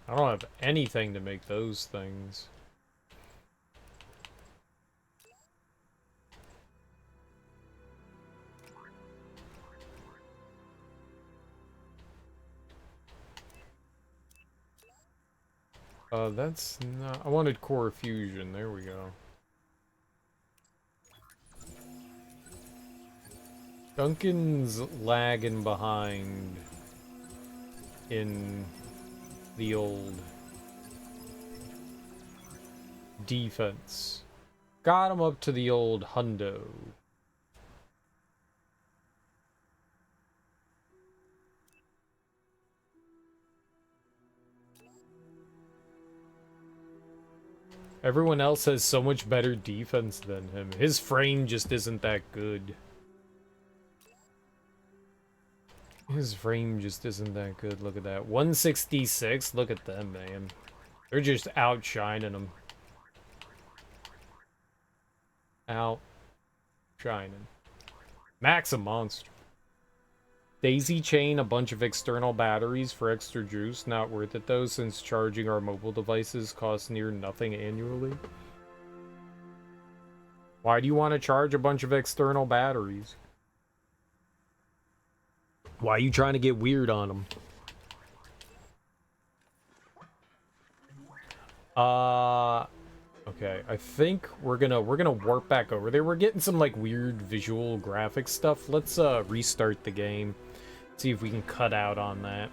I don't have anything to make those things. That's not... I wanted core fusion. There we go. Duncan's lagging behind in the old defense. Got him up to the old hundo. Everyone else has so much better defense than him. His frame just isn't that good. His frame just isn't that good. Look at that. 166. Look at them, man. They're just outshining him. Outshining. Max a monster. Daisy chain a bunch of external batteries for extra juice. Not worth it though, since charging our mobile devices costs near nothing annually. Why do you want to charge a bunch of external batteries? Why are you trying to get weird on them? Okay, I think we're gonna warp back over there. We're getting some like weird visual graphic stuff. Let's restart the game. See if we can cut out on that.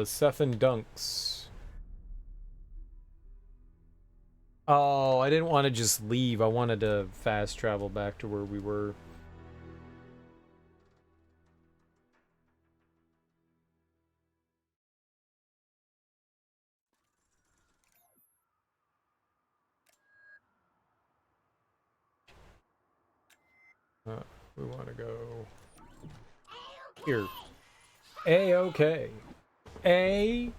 Seth and Dunks. Oh, I didn't want to just leave. I wanted to fast travel back to where we were. We want to go here. A-okay. A-okay.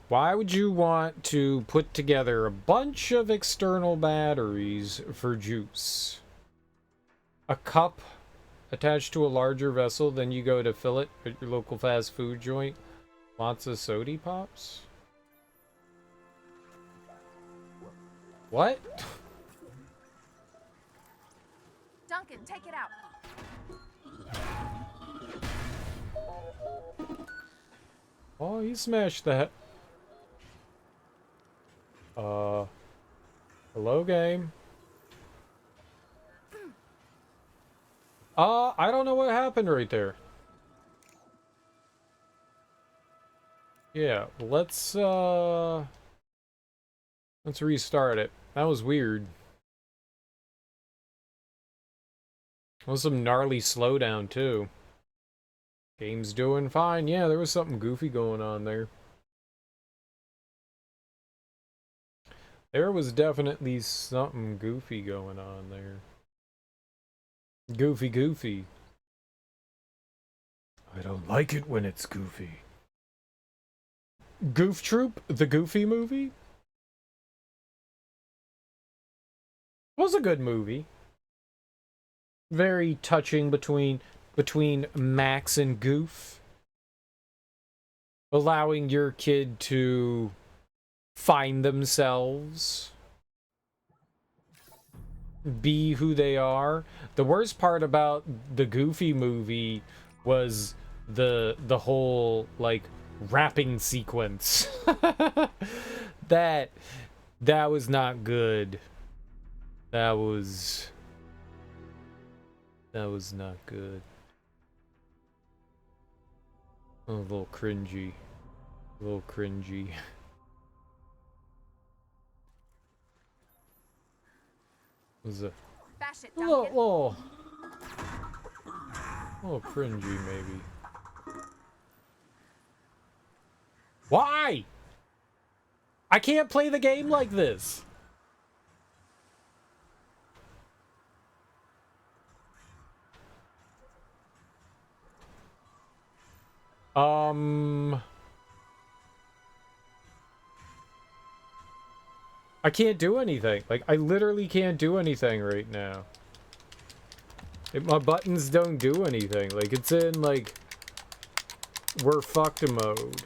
Why would you want to put together a bunch of external batteries for juice? A cup attached to a larger vessel, then you go to fill it at your local fast food joint. Lots of sody pops? What? Duncan, take it out. Oh, he smashed that. Hello, game. I don't know what happened right there. Yeah, let's restart it. That was weird. That was some gnarly slowdown, too. Game's doing fine. Yeah, there was something goofy going on there. There was definitely something goofy going on there. Goofy. I don't like it when it's goofy. Goof Troop, the Goofy movie? Was a good movie. Very touching between Max and Goof. Allowing your kid to find themselves. Be who they are. The worst part about the Goofy movie was the whole like rapping sequence. that was not good. That was not good. Oh, a little cringy. A little cringy. Was a Bash it, little cringy, maybe. Why? I can't play the game like this. I can't do anything. Like, I literally can't do anything right now. My buttons don't do anything. Like, it's in, like, we're fucked mode.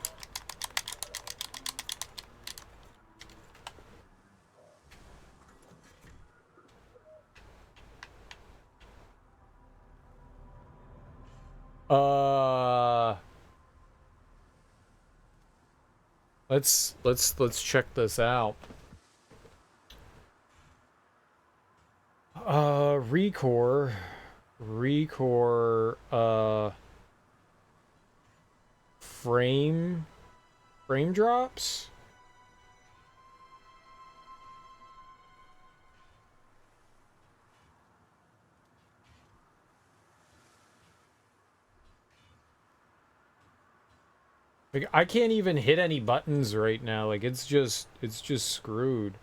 Let's check this out. ReCore. ReCore frame drops. Like, I can't even hit any buttons right now. Like, it's just screwed.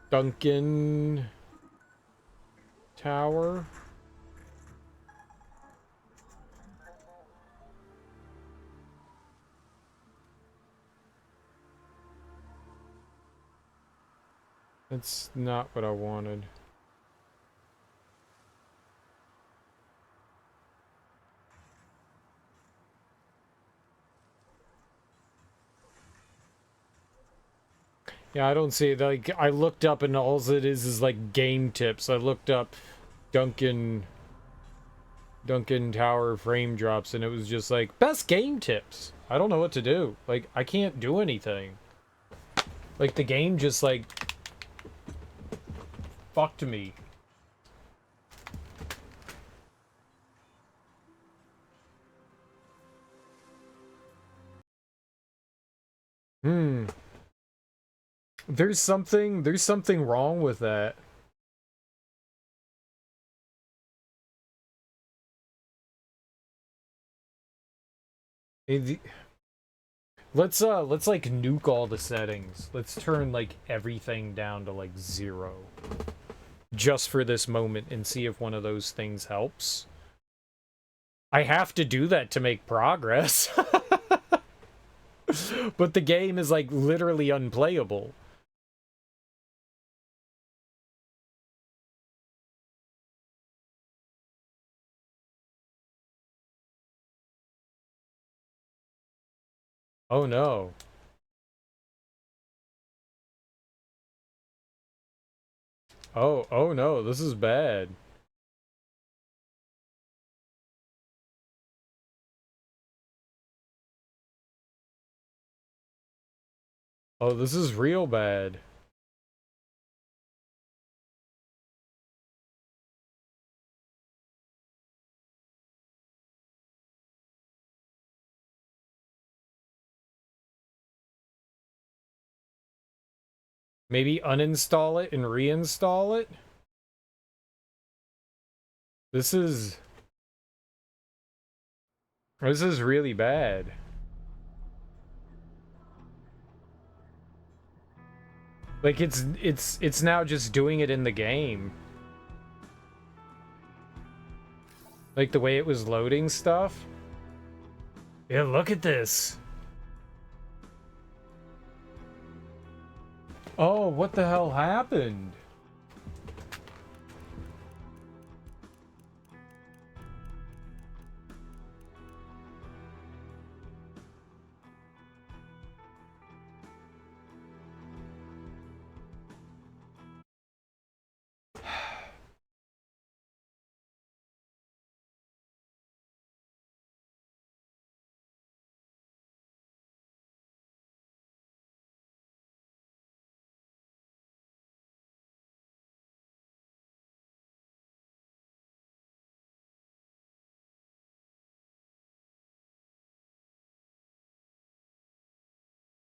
Duncan Tower. That's not what I wanted. Yeah, I don't see it. Like, I looked up and all it is like game tips. I looked up Duncan Tower frame drops and it was just like best game tips. I don't know what to do. Like, I can't do anything. Like, the game just like fucked me. There's something wrong with that. Let's like nuke all the settings. Let's turn like everything down to like 0. Just for this moment and see if one of those things helps. I have to do that to make progress. But the game is like literally unplayable. Oh no. Oh no, this is bad. Oh, this is real bad. Maybe uninstall it and reinstall it? This is really bad. Like, it's now just doing it in the game. Like, the way it was loading stuff. Yeah, look at this. Oh, what the hell happened?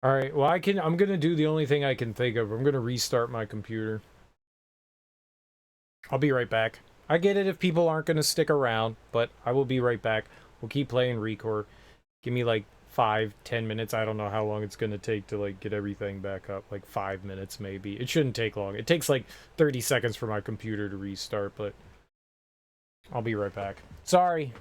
All right, well, I'm gonna do the only thing I can think of. I'm gonna restart my computer. I'll be right back. I get it if people aren't gonna stick around, but I will be right back. We'll keep playing ReCore. Give me like 5-10 minutes. I don't know how long it's gonna take to like get everything back up. Like 5 minutes maybe. It shouldn't take long. It takes like 30 seconds for my computer to restart, but I'll be right back. Sorry.